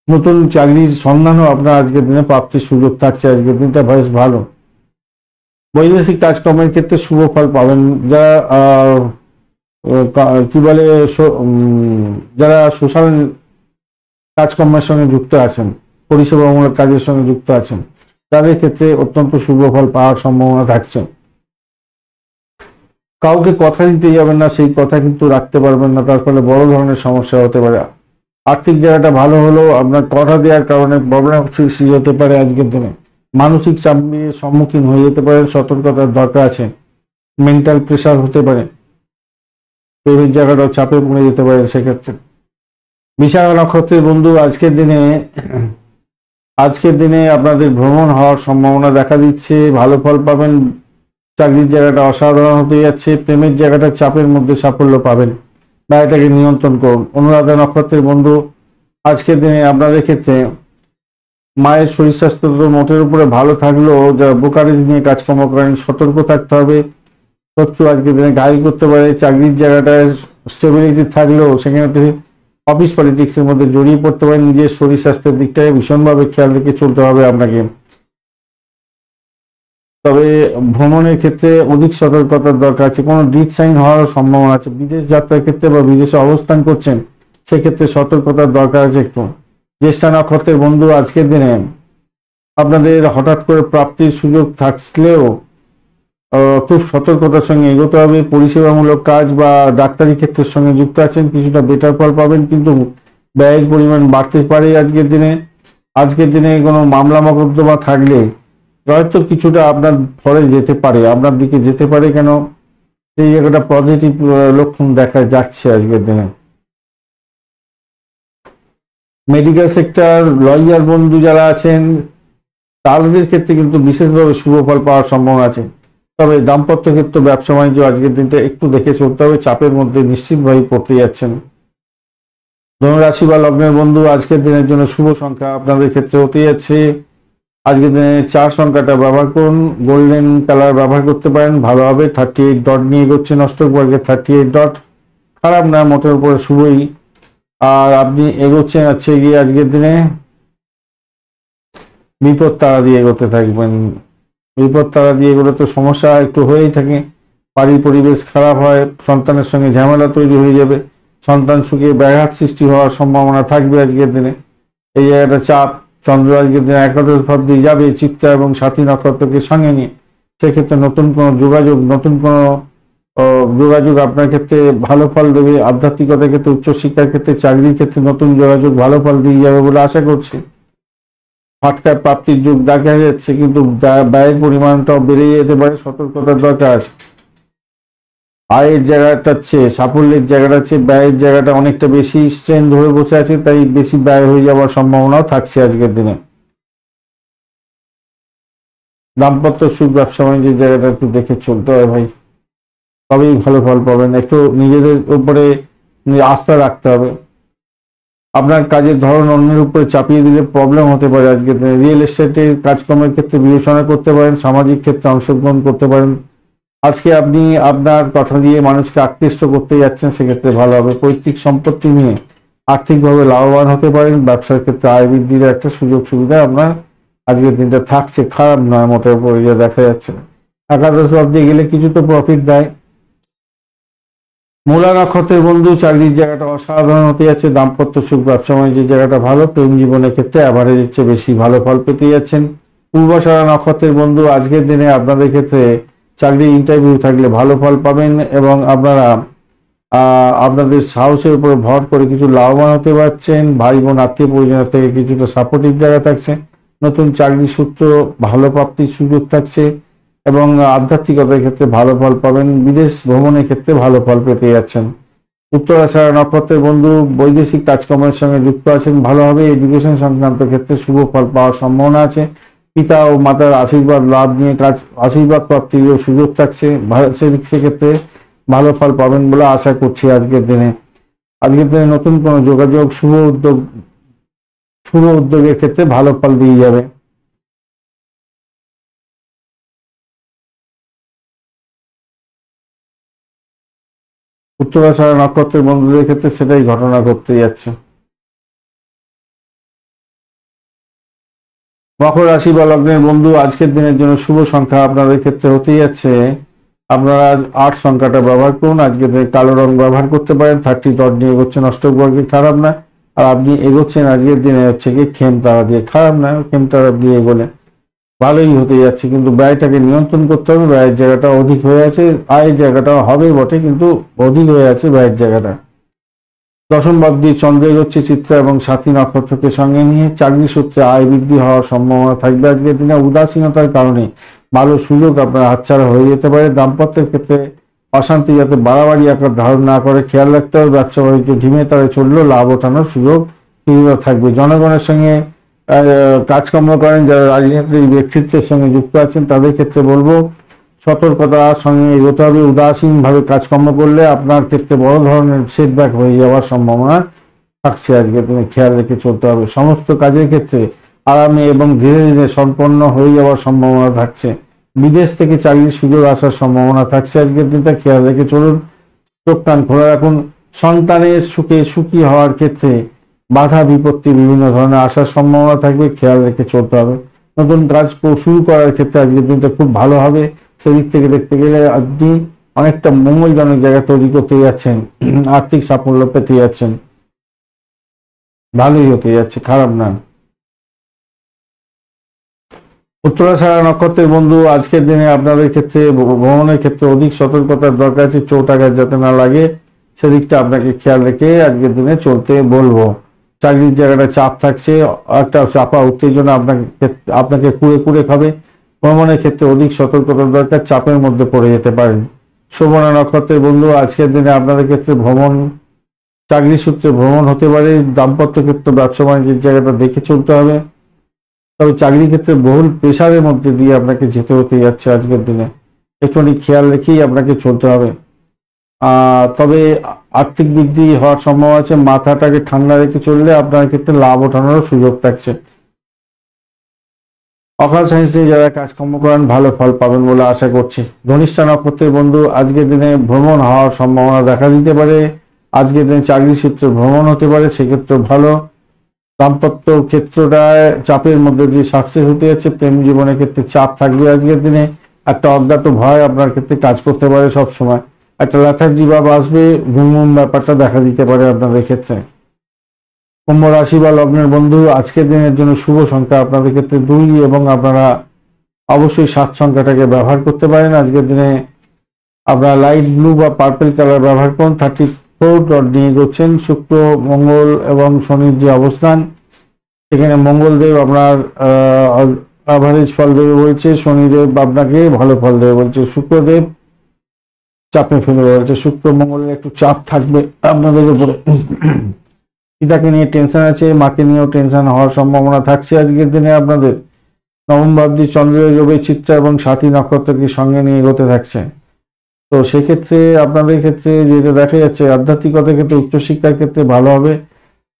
নতুন চাকরির সন্ধানও আপনার আজকের দিনে প্রাপ্তির সুযোগ থাকছে। আজকের দিনটা বেশ ভালো। বৈদেশিক কাজকর্মের ক্ষেত্রে শুভ ফল পাবেন। যারা কি বলে যারা সোশ্যাল কাজকর্মের সঙ্গে যুক্ত আছেন, পরিষেবামূলক কাজের সঙ্গে যুক্ত আছেন, তাদের ক্ষেত্রে অত্যন্ত শুভ ফল পাওয়ার সম্ভাবনা থাকছে। কাউকে কথা দিতে যাবেন না, সেই কথা কিন্তু রাখতে পারবেন না, তার ফলে বড় ধরনের সমস্যা হতে পারে। আর্থিক জায়গাটা ভালো হলেও আপনার কথা দেওয়ার কারণে প্রবলেম সৃষ্টি হতে পারে আজকের দিনে। মানসিক চাপের সম্মুখীন হয়ে যেতে পারেন, সতর্কতার দরকার আছে। মেন্টাল প্রেশার হতে পারে, প্রেমের জায়গাটাও চাপে পড়ে যেতে পারে সেক্ষেত্রে। বিশাখা নক্ষত্রের বন্ধু, আজকের দিনে আপনাদের ভ্রমণ হওয়ার সম্ভাবনা দেখা দিচ্ছে, ভালো ফল পাবেন। চাকরির জায়গাটা অসাধারণ হতে যাচ্ছে। প্রেমের জায়গাটা চাপের মধ্যে সাফল্য পাবেন। ব্যয়টাকে নিয়ন্ত্রণ করুন। অনুরাধা নক্ষত্রের বন্ধু আজকের দিনে আপনাদের ক্ষেত্রে মায়ের শরীর স্বাস্থ্য তো মোটের উপরে ভালো থাকলেও যারা ব্রোকারেজ নিয়ে কাজকর্ম করেন সতর্ক থাকতে হবে। শত্রু আজকের দিনে গাড়ি করতে পারে। চাকরির জায়গাটায় স্টেবিলিটি থাকলেও সেখানে অফিস পলিটিক্সের মধ্যে জড়িয়ে পড়তে পারে। নিজের শরীর স্বাস্থ্যের দিকটাকে ভীষণভাবে খেয়াল রেখে চলতে হবে আপনাকে। তবে ভ্রমণের ক্ষেত্রে অধিক সতর্কতার দরকার আছে। কোনো ডিট সাইন হওয়ার সম্ভাবনা আছে। বিদেশ যাত্রার ক্ষেত্রে বা বিদেশে অবস্থান করছেন সেক্ষেত্রে সতর্কতার দরকার আছে একটু। জ্যেষ্ঠা নক্ষত্রের বন্ধু আজকের দিনে আপনাদের হঠাৎ করে প্রাপ্তির সুযোগ থাকলেও খুব সতর্কতার সঙ্গে এগোতে হবে। পরিষেবামূলক কাজ বা ডাক্তারি ক্ষেত্রের সঙ্গে যুক্ত আছেন কিছুটা বেটার ফল পাবেন, কিন্তু ব্যয়ের পরিমাণ বাড়তে পারে আজকের দিনে। আজকের দিনে কোনো মামলা মোকদ্দমা থাকলে হয়তো কিছুটা আপনার ফলে যেতে পারে, আপনার দিকে যেতে পারে, কেন সেই একটা পজিটিভ লক্ষণ দেখা যাচ্ছে আজকের দিনে। মেডিকেল সেক্টর লয়ার বন্ধু যারা আছেন তাদের ক্ষেত্রে কিন্তু বিশেষভাবে শুভ ফল পাওয়ার সম্ভাবনা আছে। তবে দাম্পত্য ক্ষেত্রে ব্যবসা বাণিজ্য আজকের দিনটা একটু দেখে চলতে হবে, চাপের মধ্যে নিশ্চিতভাবে পড়তে যাচ্ছেন। ধনুরাশি বা লগ্নের বন্ধু আজকের দিনের জন্য শুভ সংখ্যা আপনাদের ক্ষেত্রে হতে যাচ্ছে আজকের দিনে 4 সংখ্যাটা ব্যবহার করুন। গোল্ডেন কালার ব্যবহার করতে পারেন, ভালো হবে। 38 ডট নিয়ে এগোচ্ছেন অষ্টক বর্গের 38 ডট, খারাপ না, মোটের উপরে শুভই। আর আপনি এগোচ্ছেন গিয়ে আজকের দিনে বিপদ তারা দিয়ে এগোতে থাকবেন। বিপদ তারা দিয়ে এগুলো তো সমস্যা একটু হয়েই থাকে। বাড়ির পরিবেশ খারাপ হয়, সন্তানের সঙ্গে ঝামেলা তৈরি হয়ে যাবে, সন্তান সুখে ব্যাঘাত সৃষ্টি হওয়ার সম্ভাবনা থাকবে আজকের দিনে। এই জায়গাটা চাপ। চন্দ্র আজকের দিনে একাদশ ভাব দিয়ে যাবে চিত্রা এবং সাথী নক্ষত্রকে সঙ্গে নিয়ে। সেক্ষেত্রে নতুন কোনো যোগাযোগ আপনার ক্ষেত্রে ভালো ফল দেবে। আধ্যাত্মিকতার ক্ষেত্রে, উচ্চশিক্ষার ক্ষেত্রে, চাকরির ক্ষেত্রে নতুন যোগাযোগ ভালো ফল দিয়ে যাবে বলে আশা করছি। ফাটকার প্রাপ্তির যুগ দেখা যাচ্ছে, কিন্তু ব্যয়ের পরিমাণটাও বেড়ে যেতে পারে, সতর্কতার দরকার আছে। আয়ের জায়গাটা চেয়ে সাফল্যের জায়গাটা চেয়ে ব্যয়ের জায়গাটা অনেকটা বেশি স্ট্রেন ধরে বসে আছে, তাই বেশি ব্যয় হয়ে যাওয়ার সম্ভাবনাও থাকছে আজকের দিনে। দাম্পত্য সুখ ব্যবসা বাণিজ্যের জায়গাটা একটু দেখে চলতে হয় ভাই, তবেই ভালো ফল পাবেন। একটু নিজেদের উপরে আস্থা রাখতে হবে। আপনার কাজের ধরন অন্যের উপরে চাপিয়ে দিলে প্রবলেম হতে পারে আজকের দিনে। রিয়েল এস্টেটের কাজকর্মের ক্ষেত্রে বিবেচনা করতে পারেন, সামাজিক ক্ষেত্রে অংশগ্রহণ করতে পারেন। আজকে আপনি আপনার কথা দিয়ে মানুষকে আকৃষ্ট করতে যাচ্ছেন, সেক্ষেত্রে ভালো হবে। পৈতৃক সম্পত্তি নিয়ে আর্থিকভাবে লাভবান হতে পারেন। ব্যবসার ক্ষেত্রে আয় বৃদ্ধির একটা সুযোগ সুবিধা আপনার আজকের দিনটা থাকছে, খারাপ নয় মোটের উপরে যা দেখা যাচ্ছে। একাদশ ভাব দিয়ে গেলে কিছু তো প্রফিট দেয়। মূলা নক্ষত্রের বন্ধু চাকরির জায়গাটা অসাধারণ হতে যাচ্ছে। দাম্পত্য সুখ ব্যবসা বাণিজ্যের জায়গাটা ভালো। প্রেম জীবনের ক্ষেত্রে অ্যাভারেজের চেয়ে বেশি ভালো ফল পেতে যাচ্ছেন। পূর্বাষাঢ়া নক্ষত্রের বন্ধু আজকের দিনে আপনাদের ক্ষেত্রে চাকরি ইন্টারভিউ থাকলে ভালো ফল পাবেন এবং আপনারা আপনাদের সাহসের উপরে ভর করে কিছু লাভবান হতে পারছেন। ভাই বোন আত্মীয় পরিজনের থেকে কিছুটা সাপোর্টিভ জায়গা থাকছে। নতুন চাকরি সূত্র ভালো প্রাপ্তির সুযোগ থাকছে এবং আধ্যাত্মিকতার ক্ষেত্রে ভালো ফল পাবেন। বিদেশ ভ্রমণের ক্ষেত্রে ভালো ফল পেতে যাচ্ছেন। উত্তরাষাঢ়া নক্ষত্রের বন্ধু বৈদেশিক কাজকর্মের সঙ্গে যুক্ত আছেন, ভালো হবে। এডুকেশন সংক্রান্ত ক্ষেত্রে শুভ ফল পাওয়ার সম্ভাবনা আছে। পিতা ও মাতার আশীর্বাদ লাভ নিয়ে আশীর্বাদ প্রাপ্তির সুযোগ থাকছে, সেক্ষেত্রে ভালো ফল পাবেন বলে আশা করছি আজকের দিনে। আজকের দিনে নতুন কোনো যোগাযোগ শুভ উদ্যোগের ক্ষেত্রে ভালো ফল দিয়ে যাবে। উত্তরাষাঢ়া নক্ষত্রের বন্ধুদের ক্ষেত্রে সেটাই ঘটনা ঘটতে যাচ্ছে। মকর রাশি বা লগ্নের বন্ধু আজকের দিনের জন্য শুভ সংখ্যা আপনাদের ক্ষেত্রে হতে যাচ্ছে আপনারা 8 সংখ্যাটা ব্যবহার করুন। আজকের দিনে কালো রং ব্যবহার করতে পারেন। 30 ডট নিয়ে এগোচ্ছেন অষ্টক বর্গে, খারাপ না। আর আপনি এগোচ্ছেন আজকের দিনে কি খেম তারা দিয়ে, খারাপ না, খেম তারা দিয়ে এগোলে ভালোই হতে যাচ্ছে, কিন্তু ব্যয়টাকে নিয়ন্ত্রণ করতে হবে। ব্যয়ের জায়গাটা অধিক হয়ে আছে, আয়ের জায়গাটা হবে বটে, কিন্তু অধিক হয়ে আছে ব্যয়ের জায়গাটা। দশম ভাব দিয়ে চন্দ্র এগোচ্ছে চিত্রা এবং সাথী নক্ষত্রকে সঙ্গে নিয়ে। চাকরি সূত্রে আয় বৃদ্ধি হওয়ার সম্ভাবনা থাকবে আজকের দিনে। উদাসীনতার কারণে ভালো সুযোগ আপনার হাতছাড়া হয়ে যেতে পারে। দাম্পত্যের ক্ষেত্রে অশান্তি যাতে বাড়াবাড়ি আকার ধারণ না করে খেয়াল রাখতে হবে। ব্যবসা বাণিজ্য ঢিমে তারে চললেও লাভ ওঠানোর সুযোগ থাকবে। জনগণের সঙ্গে কাজকর্ম করেন যারা রাজনীতির ব্যক্তিত্বের সঙ্গে যুক্ত আছেন তাদের ক্ষেত্রে বলবো সতর্কতার সঙ্গে এগোতে হবে। উদাসীনভাবে কাজকর্ম করলে আপনার ক্ষেত্রে বড় ধরনের সেটব্যাক হয়ে যাওয়ার সম্ভাবনা থাকছে। আজকের দিনে খেয়াল রেখে চলতে হবে। সমস্ত কাজের ক্ষেত্রে আরামে এবং ধীরে ধীরে সম্পন্ন হয়ে যাওয়ার সম্ভাবনা থাকছে। বিদেশ থেকে চাকরির সুযোগ আসার সম্ভাবনা থাকছে। আজকের দিনটা খেয়াল রেখে চলুন। চোখ কান খোলা রাখুন। সন্তানের সুখে সুখী হওয়ার ক্ষেত্রে বাধা বিপত্তি বিভিন্ন ধরনের আসার সম্ভাবনা থাকবে, খেয়াল রেখে চলতে হবে। নতুন কাজ শুরু করার ক্ষেত্রে আজকের দিনটা খুব ভালো হবে। সেদিক থেকে দেখতে গেলে আপনি অনেকটা মঙ্গলজনক জায়গা তৈরি করতে যাচ্ছেন, আর্থিক সাফল্য পেতে যাচ্ছেন, ভালোই হতে যাচ্ছে, খারাপ না। উত্তরাষাঢ়া নক্ষত্রের বন্ধু, আজকের দিনে আপনাদের ক্ষেত্রে ভ্রমণের ক্ষেত্রে অধিক সতর্কতার দরকার আছে। চোট আঘাত যাতে না লাগে সেদিকটা আপনাকে খেয়াল রেখে আজকের দিনে চলতে বলবো। চাকরির জায়গাটা চাপ থাকছে, একটা চাপা উত্তেজনা আপনাকে কুড়ে কুড়ে খাবে। ভ্রমণের ক্ষেত্রে অধিক সতর্কতার দরকার, চাপের মধ্যে পড়ে যেতে পারেন। শোভনা নক্ষত্রের বন্ধু, আজকের দিনে আপনাদের ক্ষেত্রে ভ্রমণ, চাকরি সূত্রে ভ্রমণ হতে পারে। দাম্পত্য ক্ষেত্রে ব্যবসা বাণিজ্যের জায়গাটা দেখে চলতে হবে। তবে চাকরির ক্ষেত্রে বহুল প্রেশারের মধ্যে দিয়ে আপনাকে যেতে হতে যাচ্ছে আজকের দিনে, একটুখানি খেয়াল রেখেই আপনাকে চলতে হবে। তবে আর্থিক বৃদ্ধি হওয়ার সম্ভাবনা আছে। মাথাটাকে ঠান্ডা রেখে চললে আপনার ক্ষেত্রে লাভ ওঠানোর সুযোগ থাকছে। অকাল সায়েন্স নিয়ে যারা কাজকর্ম করেন ভালো ফল পাবেন বলে আশা করছি। ধনিষ্ঠা নক্ষত্রের বন্ধু, আজকের দিনে ভ্রমণ হওয়ার সম্ভাবনা দেখা দিতে পারে। আজকের দিনে চাকরি সূত্রে ভ্রমণ হতে পারে, সেক্ষেত্রে ভালো। দাম্পত্য ক্ষেত্রটায় চাপের মধ্যে দিয়ে সাকসেস হতে যাচ্ছে। প্রেম জীবনের ক্ষেত্রে চাপ থাকবে আজকের দিনে। একটা অজ্ঞাত ভয় আপনার ক্ষেত্রে কাজ করতে পারে সব সময়। একটা লেথার্জি ভাব আসবে, ঘুম ব্যাপারটা দেখা দিতে পারে আপনাদের ক্ষেত্রে। কুম্ভ রাশি বা লগ্নের বন্ধু, আজকের দিনের জন্য শুভ সংখ্যা আপনাদের ক্ষেত্রে 2 এবং আপনারা অবশ্যই 7 সংখ্যাটাকে ব্যবহার করতে পারেন। আজকের দিনে আপনারা লাইট ব্লু বা পার্পল কালার ব্যবহার করুন। 34 ডট নিয়ে করছেন। শুক্র, মঙ্গল এবং শনির যে অবস্থান, এখানে মঙ্গলদেব আপনার অ্যাভারেজ ফল দেবে বলছে, শনিদেব আপনাকে ভালো ফল দেবে বলছে, শুক্রদেব চাপে ফেলে বলছে। শুক্র মঙ্গলের একটু চাপ থাকবে আপনাদের উপরে। পিতাকে নিয়ে টেনশন আছে, মাকে নিয়েও টেনশন হওয়ার সম্ভাবনা থাকছে আজকের দিনে আপনাদের। নবম ভাবটি চন্দ্রের রবি চিত্রা এবং সাথী নক্ষত্রকে সঙ্গে নিয়ে এগোতে থাকছে। তো সেক্ষেত্রে আপনাদের ক্ষেত্রে যেটা দেখা যাচ্ছে, আধ্যাত্মিকতার ক্ষেত্রে উচ্চশিক্ষার ক্ষেত্রে ভালো হবে।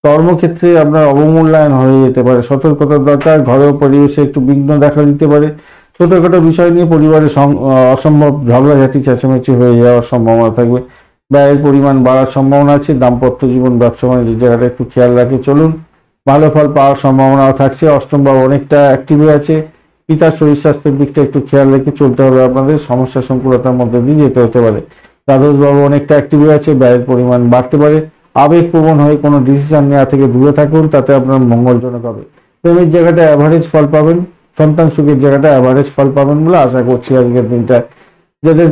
কর্মক্ষেত্রে আপনার অবমূল্যায়ন হয়ে যেতে পারে, সতর্কতার দরকার। ঘরেও পরিবেশে একটু বিঘ্ন দেখা দিতে পারে। ছোটখাটো বিষয় নিয়ে পরিবারে অসম্ভব ঝগড়াঝাটি চেঁচামেচি হয়ে যাওয়ার সম্ভাবনা থাকবে। ব্যয়ের পরিমাণ বাড়ার সম্ভাবনা আছে। দাম্পত্য জীবন, ব্যবসা বাণিজ্যের জায়গাটা একটু খেয়াল রাখে চলুন, ভালো ফল পাওয়ার সম্ভাবনাও থাকছে। অষ্টম ভাব অনেকটা অ্যাক্টিভ আছে। পিতার শরীর স্বাস্থ্যের দিকটা একটু খেয়াল রেখে চলতে হবে আপনাদের, সমস্যা সংকুলতার মধ্যে দিয়ে যেতে হতে পারে। দ্বাদশ ভাব অনেকটা অ্যাক্টিভ আছে, ব্যয়ের পরিমাণ বাড়তে পারে। আবেগপ্রবণ হয়ে কোনো ডিসিশন নেওয়া থেকে দূরে থাকুন, তাতে আপনার মঙ্গলজনক হবে। প্রেমের জায়গাটা অ্যাভারেজ ফল পাবেন, সন্তান সুখের জায়গাটা অ্যাভারেজ ফল পাবেন বলে আশা করছি আজকের দিনটা। যাদের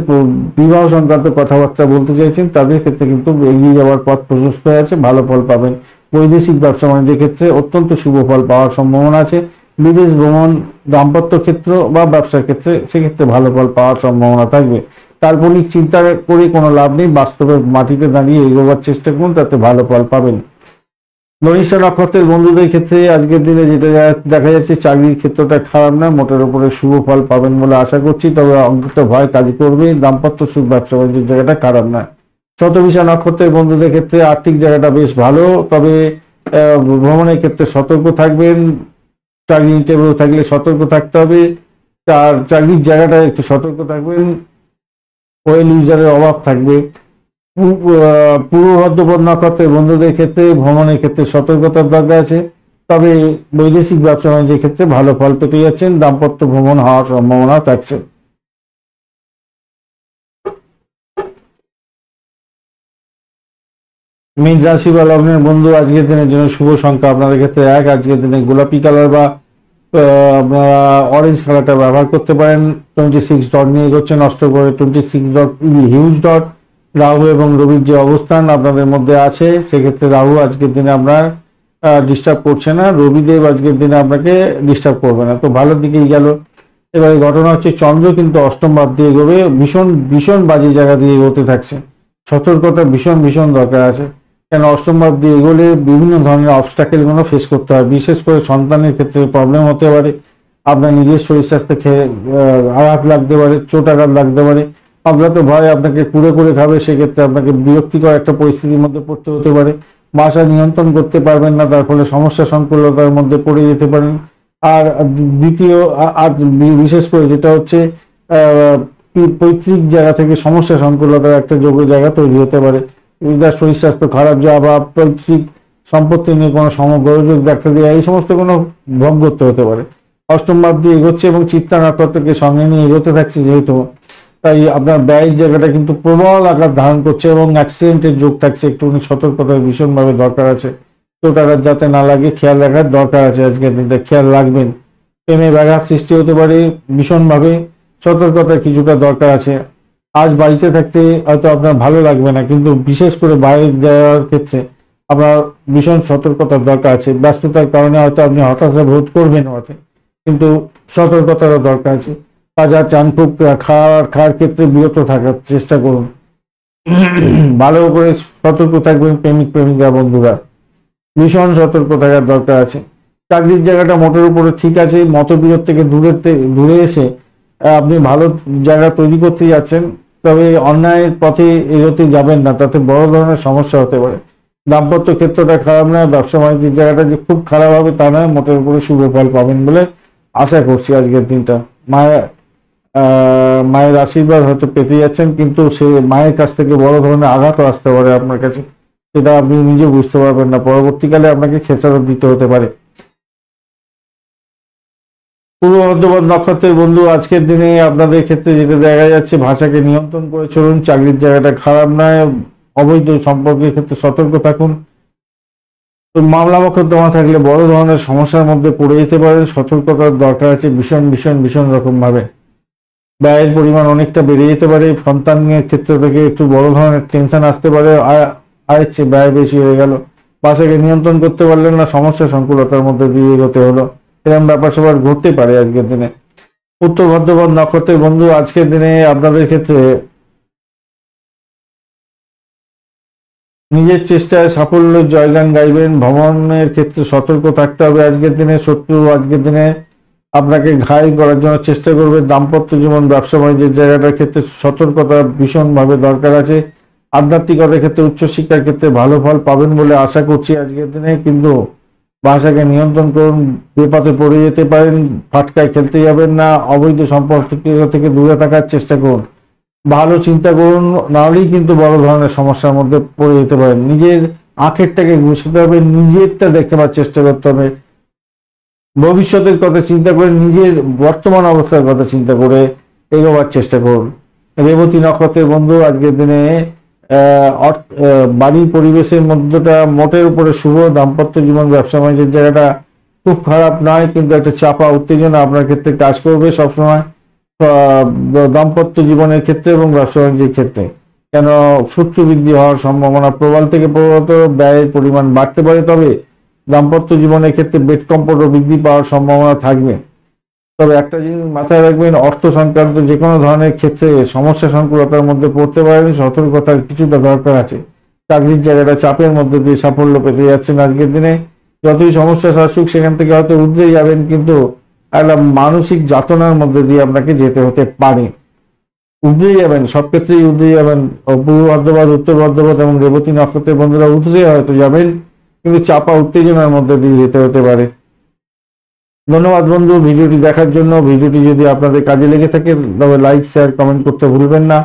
বিবাহ সংক্রান্ত কথাবার্তা বলতে চাইছেন তাদের ক্ষেত্রে কিন্তু এগিয়ে যাওয়ার পথ প্রশস্ত হয়ে আছে, ভালো ফল পাবেন। বৈদেশিক ব্যবসা বাণিজ্যের ক্ষেত্রে অত্যন্ত শুভ ফল পাওয়ার সম্ভাবনা আছে। বিদেশ ভ্রমণ, দাম্পত্য ক্ষেত্র বা ব্যবসার ক্ষেত্রে সেক্ষেত্রে ভালো ফল পাওয়ার সম্ভাবনা থাকবে। কাল্পনিক চিন্তা করে কোনো লাভ নেই, বাস্তবে মাটিতে দাঁড়িয়ে এগোবার চেষ্টা করুন, তাতে ভালো ফল পাবেন। ধনিষ্ঠা নক্ষত্রের বন্ধুদের ক্ষেত্রে আজকের দিনে যেটা দেখা যাচ্ছে, চাকরির ক্ষেত্রটা খারাপ না, মোটের উপরে শুভ ফল পাবেন বলে আশা করছি। তবে অঙ্কিত ভয় কাজ করবে। দাম্পত্য সুখ, ব্যবসা বাণিজ্যের জায়গাটা খারাপ না। শতভিষা নক্ষত্রের বন্ধুদের ক্ষেত্রে আর্থিক জায়গাটা বেশ ভালো, তবে ভ্রমণের ক্ষেত্রে সতর্ক থাকবেন। চাকরি ইন্টারভিউ থাকলে সতর্ক থাকতে হবে। তার চাকরির জায়গাটা একটু সতর্ক থাকবেন। ওয়েল ইউজারের অভাব থাকবে। পূর্ব ভদ্রপদ নক্ষত্রের বন্ধুদের ক্ষেত্রে ভ্রমণের ক্ষেত্রে সতর্কতার দরকার আছে। তবে বৈদেশিক ব্যবসা বাণিজ্যের ক্ষেত্রে ভালো ফল পেতে যাচ্ছেন। দাম্পত্য ভ্রমণ হওয়ার সম্ভাবনা থাকছে। মীন রাশি বা লগ্নের বন্ধু, আজকের দিনের জন্য শুভ সংখ্যা আপনাদের ক্ষেত্রে 1। আজকের দিনে গোলাপি কালার বা আপনারা অরেঞ্জ কালারটা ব্যবহার করতে পারেন। 26 ডট নিয়ে এগোচ্ছেন। অষ্টগ্রহে 26 ডট হিউজ ডট। রাহু এবং রবির যে অবস্থান আপনাদের মধ্যে আছে, সেক্ষেত্রে রাহু আজকের দিনে আপনার ডিস্টার্ব করছে না, রবিদেব আজকের দিনে আপনাকে ডিস্টার্ব করবে না, তো ভালোর দিকেই গেল। এবারে ঘটনা হচ্ছে, চন্দ্র কিন্তু অষ্টম ভাব দিয়ে এগোবে, ভীষণ ভীষণ বাজে জায়গা দিয়ে এগোতে থাকছে। সতর্কতা ভীষণ ভীষণ দরকার আছে, কেন অষ্টম ভাব দিয়ে এগোলে বিভিন্ন ধরনের অবস্টাকেলগুলো ফেস করতে হয়। বিশেষ করে সন্তানের ক্ষেত্রে প্রবলেম হতে পারে। আপনার নিজের শরীর স্বাস্থ্যে আঘাত লাগতে পারে, চোট আঘাত লাগতে পারে। আপনার তো ভয় আপনাকে কুড়ে করে খাবে, সেক্ষেত্রে আপনাকে বিরক্তিকর একটা পরিস্থিতির মধ্যে পড়তে হতে পারে। বাসা নিয়ন্ত্রণ করতে পারবেন না, তার ফলে সমস্যা সংকুলতার মধ্যে পড়ে যেতে পারেন। আর দ্বিতীয় বিশেষ করে যেটা হচ্ছে পৈতৃক জায়গা থেকে সমস্যা সংকুলতার একটা যোগ্য জায়গা তৈরি হতে পারে। যার শরীর স্বাস্থ্য খারাপ যাওয়া বা পৈতৃক সম্পত্তি নিয়ে কোনো সমগোলযোগ দেখা দেওয়া, এই সমস্ত কোনো ভঙ্গত্ব হতে পারে। অষ্টম ভাব দিয়ে এগোচ্ছে এবং চিত্তা নক্ষত্রকে সঙ্গে নিয়ে এগোতে থাকছে যেহেতু, তাই আপনার ব্যয়ের জায়গাটা কিন্তু প্রবল আকার ধারণ করছে এবং অ্যাক্সিডেন্টের যোগ থাকছে। একটুখানি সতর্কতার ভীষণভাবে দরকার আছে। চোট আঘাত যাতে না লাগে খেয়াল রাখার দরকার আছে। আজকের দিনটা খেয়াল রাখবেন। প্রেমে ব্যাঘাত সৃষ্টি হতে পারে, ভীষণভাবে সতর্কতার কিছুটা দরকার আছে। আজ বাড়িতে থাকতে হয়তো আপনার ভালো লাগবে না, কিন্তু বিশেষ করে বাইরে যাওয়ার ক্ষেত্রে আপনার ভীষণ সতর্কতার দরকার আছে। ব্যস্ততার কারণে হয়তো আপনি হতাশা বোধ করবেন বটে, কিন্তু সতর্কতারও দরকার আছে। তাজা চানফুক খাওয়ার ক্ষেত্রে বিরত থাকার চেষ্টা করুন। ভালো করে সতর্ক থাকবেন প্রেমিক প্রেমিকা বন্ধুরা, ভীষণ সতর্ক থাকার দরকার আছে। চাকরির জায়গাটা মোটের উপরে ঠিক আছে। মতবিরোধ থেকে দূরে এসে আপনি ভালো জায়গা তৈরি করতে যাচ্ছেন, তবে অন্যায়ের পথে এগোতে যাবেন না, তাতে বড় ধরনের সমস্যা হতে পারে। দাম্পত্য ক্ষেত্রটা খারাপ নয়, ব্যবসা বাণিজ্যের জায়গাটা যে খুব খারাপ হবে তা নয়, মোটের উপরে শুভ ফল পাবেন বলে আশা করছি আজকের দিনটা। মায়ের আশীর্বাদ হয়তো পেতে যাচ্ছেন, কিন্তু সে মায়ের কাছ থেকে বড় ধরনের আঘাতও আসতে পারে আপনার কাছে, সেটা আপনি নিজে বুঝতে পারবেন না। পরবর্তীকালে আপনাকে খেসারত দিতে হতে পারে। পূর্ব বর্ধমান নক্ষত্রের বন্ধু, আজকের দিনে আপনাদের ক্ষেত্রে যেটা দেখা যাচ্ছে, ভাষাকে নিয়ন্ত্রণ করে চলুন। চাকরির জায়গাটা খারাপ নয়, অবৈধ সম্পর্কের ক্ষেত্রে সতর্ক থাকুন। তো মামলা মোকদ্দমা থাকলে বড় ধরনের সমস্যার মধ্যে পড়ে যেতে পারেন, সতর্কতার দরকার আছে ভীষণ ভীষণ ভীষণ রকম ভাবে। ব্যয়ের পরিমাণ অনেকটা বেড়ে যেতে পারে। সন্তানের ক্ষেত্র থেকে একটু বড় ধরনের টেনশন আসতে পারে, আয়ের চেয়ে ব্যয় বেশি হয়ে গেল। বাসাকে নিয়ন্ত্রণ করতে পারলেন না, সমস্যা সংকুলতার মধ্যে দিয়ে এগোতে হলো। এরকম ব্যাপার সবার ঘটতে পারে আজকের দিনে। উত্তর ভাদ্রপদ নক্ষত্রের বন্ধু, আজকের দিনে আপনাদের ক্ষেত্রে নিজের চেষ্টায় সাফল্য জয়গান গাইবেন। ভ্রমণের ক্ষেত্রে সতর্ক থাকতে হবে আজকের দিনে। শত্রু আজকের দিনে আপনাকে ঘায়েল করার জন্য চেষ্টা করবে। দাম্পত্য জীবন ব্যবসা বাণিজ্যের জায়গাটার ক্ষেত্রে সতর্কতা ভীষণভাবে দরকার আছে। আধ্যাত্মিকতার ক্ষেত্রে উচ্চশিক্ষার ক্ষেত্রে ভালো ফল পাবেন বলে আশা করছি আজকের দিনে, কিন্তু ভাষাকে নিয়ন্ত্রণ করুন। বেপাতে পড়ে যেতে পারেন, ফাটকায় খেলতে যাবেন না। অবৈধ সম্পর্ক থেকে দূরে থাকার চেষ্টা করুন। ভালো চিন্তা করুন, নাহলেই কিন্তু বড় ধরনের সমস্যার মধ্যে পড়ে যেতে পারেন। নিজের আখেরটাকে গুছাতে হবে, নিজেরটা দেখবার চেষ্টা করতে হবে। ভবিষ্যতের কথা চিন্তা করে, নিজের বর্তমান অবস্থার কথা চিন্তা করে এগোবার চেষ্টা করুন। রেবতী নক্ষত্রের বন্ধু, আজকের দিনে বাড়ির পরিবেশের মধ্যটা মোটের উপরে শুভ। দাম্পত্য জীবন ব্যবসা বাণিজ্যের জায়গাটা খুব খারাপ নয়, কিন্তু একটা চাপা উত্তেজনা আপনার ক্ষেত্রে কাজ করবে সবসময় দাম্পত্য জীবনের ক্ষেত্রে এবং ব্যবসা বাণিজ্যের ক্ষেত্রে। কেন শত্রু বৃদ্ধি হওয়ার সম্ভাবনা প্রবল থেকে প্রবলত, ব্যয়ের পরিমাণ বাড়তে পারে। তবে দাম্পত্য জীবনের ক্ষেত্রে বেটকম্পট বৃদ্ধি পাওয়ার সম্ভাবনা থাকবে। তবে একটা জিনিস মাথায় রাখবেন, অর্থ সংক্রান্ত যে কোনো ধরনের ক্ষেত্রে সমস্যা সংকুলতার মধ্যে পড়তে পারেন, সতর্কতার কিছুটা দরকার আছে। চাকরির জায়গাটা চাপের মধ্যে দিয়ে সাফল্য পেতে যাচ্ছেন আজকের দিনে। যতই সমস্যা আসুক সেখান থেকে হয়তো উঠতে যাবেন, কিন্তু একটা মানসিক যাতনার মধ্যে দিয়ে আপনাকে যেতে হতে পারে। উঠতে যাবেন, সব ক্ষেত্রেই উঠতে যাবেন। পূর্ব বর্ধমান, উত্তর বর্ধমান এবং রেবতী নক্ষত্রের বন্ধুরা উঠতে হয়তো যাবেন, কিন্তু চাপা উত্তেজনার মধ্যে দিয়ে যেতে হতে পারে। ধন্যবাদ বন্ধু ভিডিওটি দেখার জন্য। ভিডিওটি যদি আপনাদের কাজে লেগে থাকে তবে লাইক শেয়ার কমেন্ট করতে ভুলবেন না।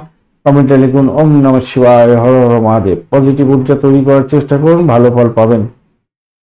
কমেন্টে লিখুন ওম নমঃ শিবায়, হর হর মহাদেব। পজিটিভ ঊর্জা তৈরি করার চেষ্টা করুন, ভালো ফল পাবেন।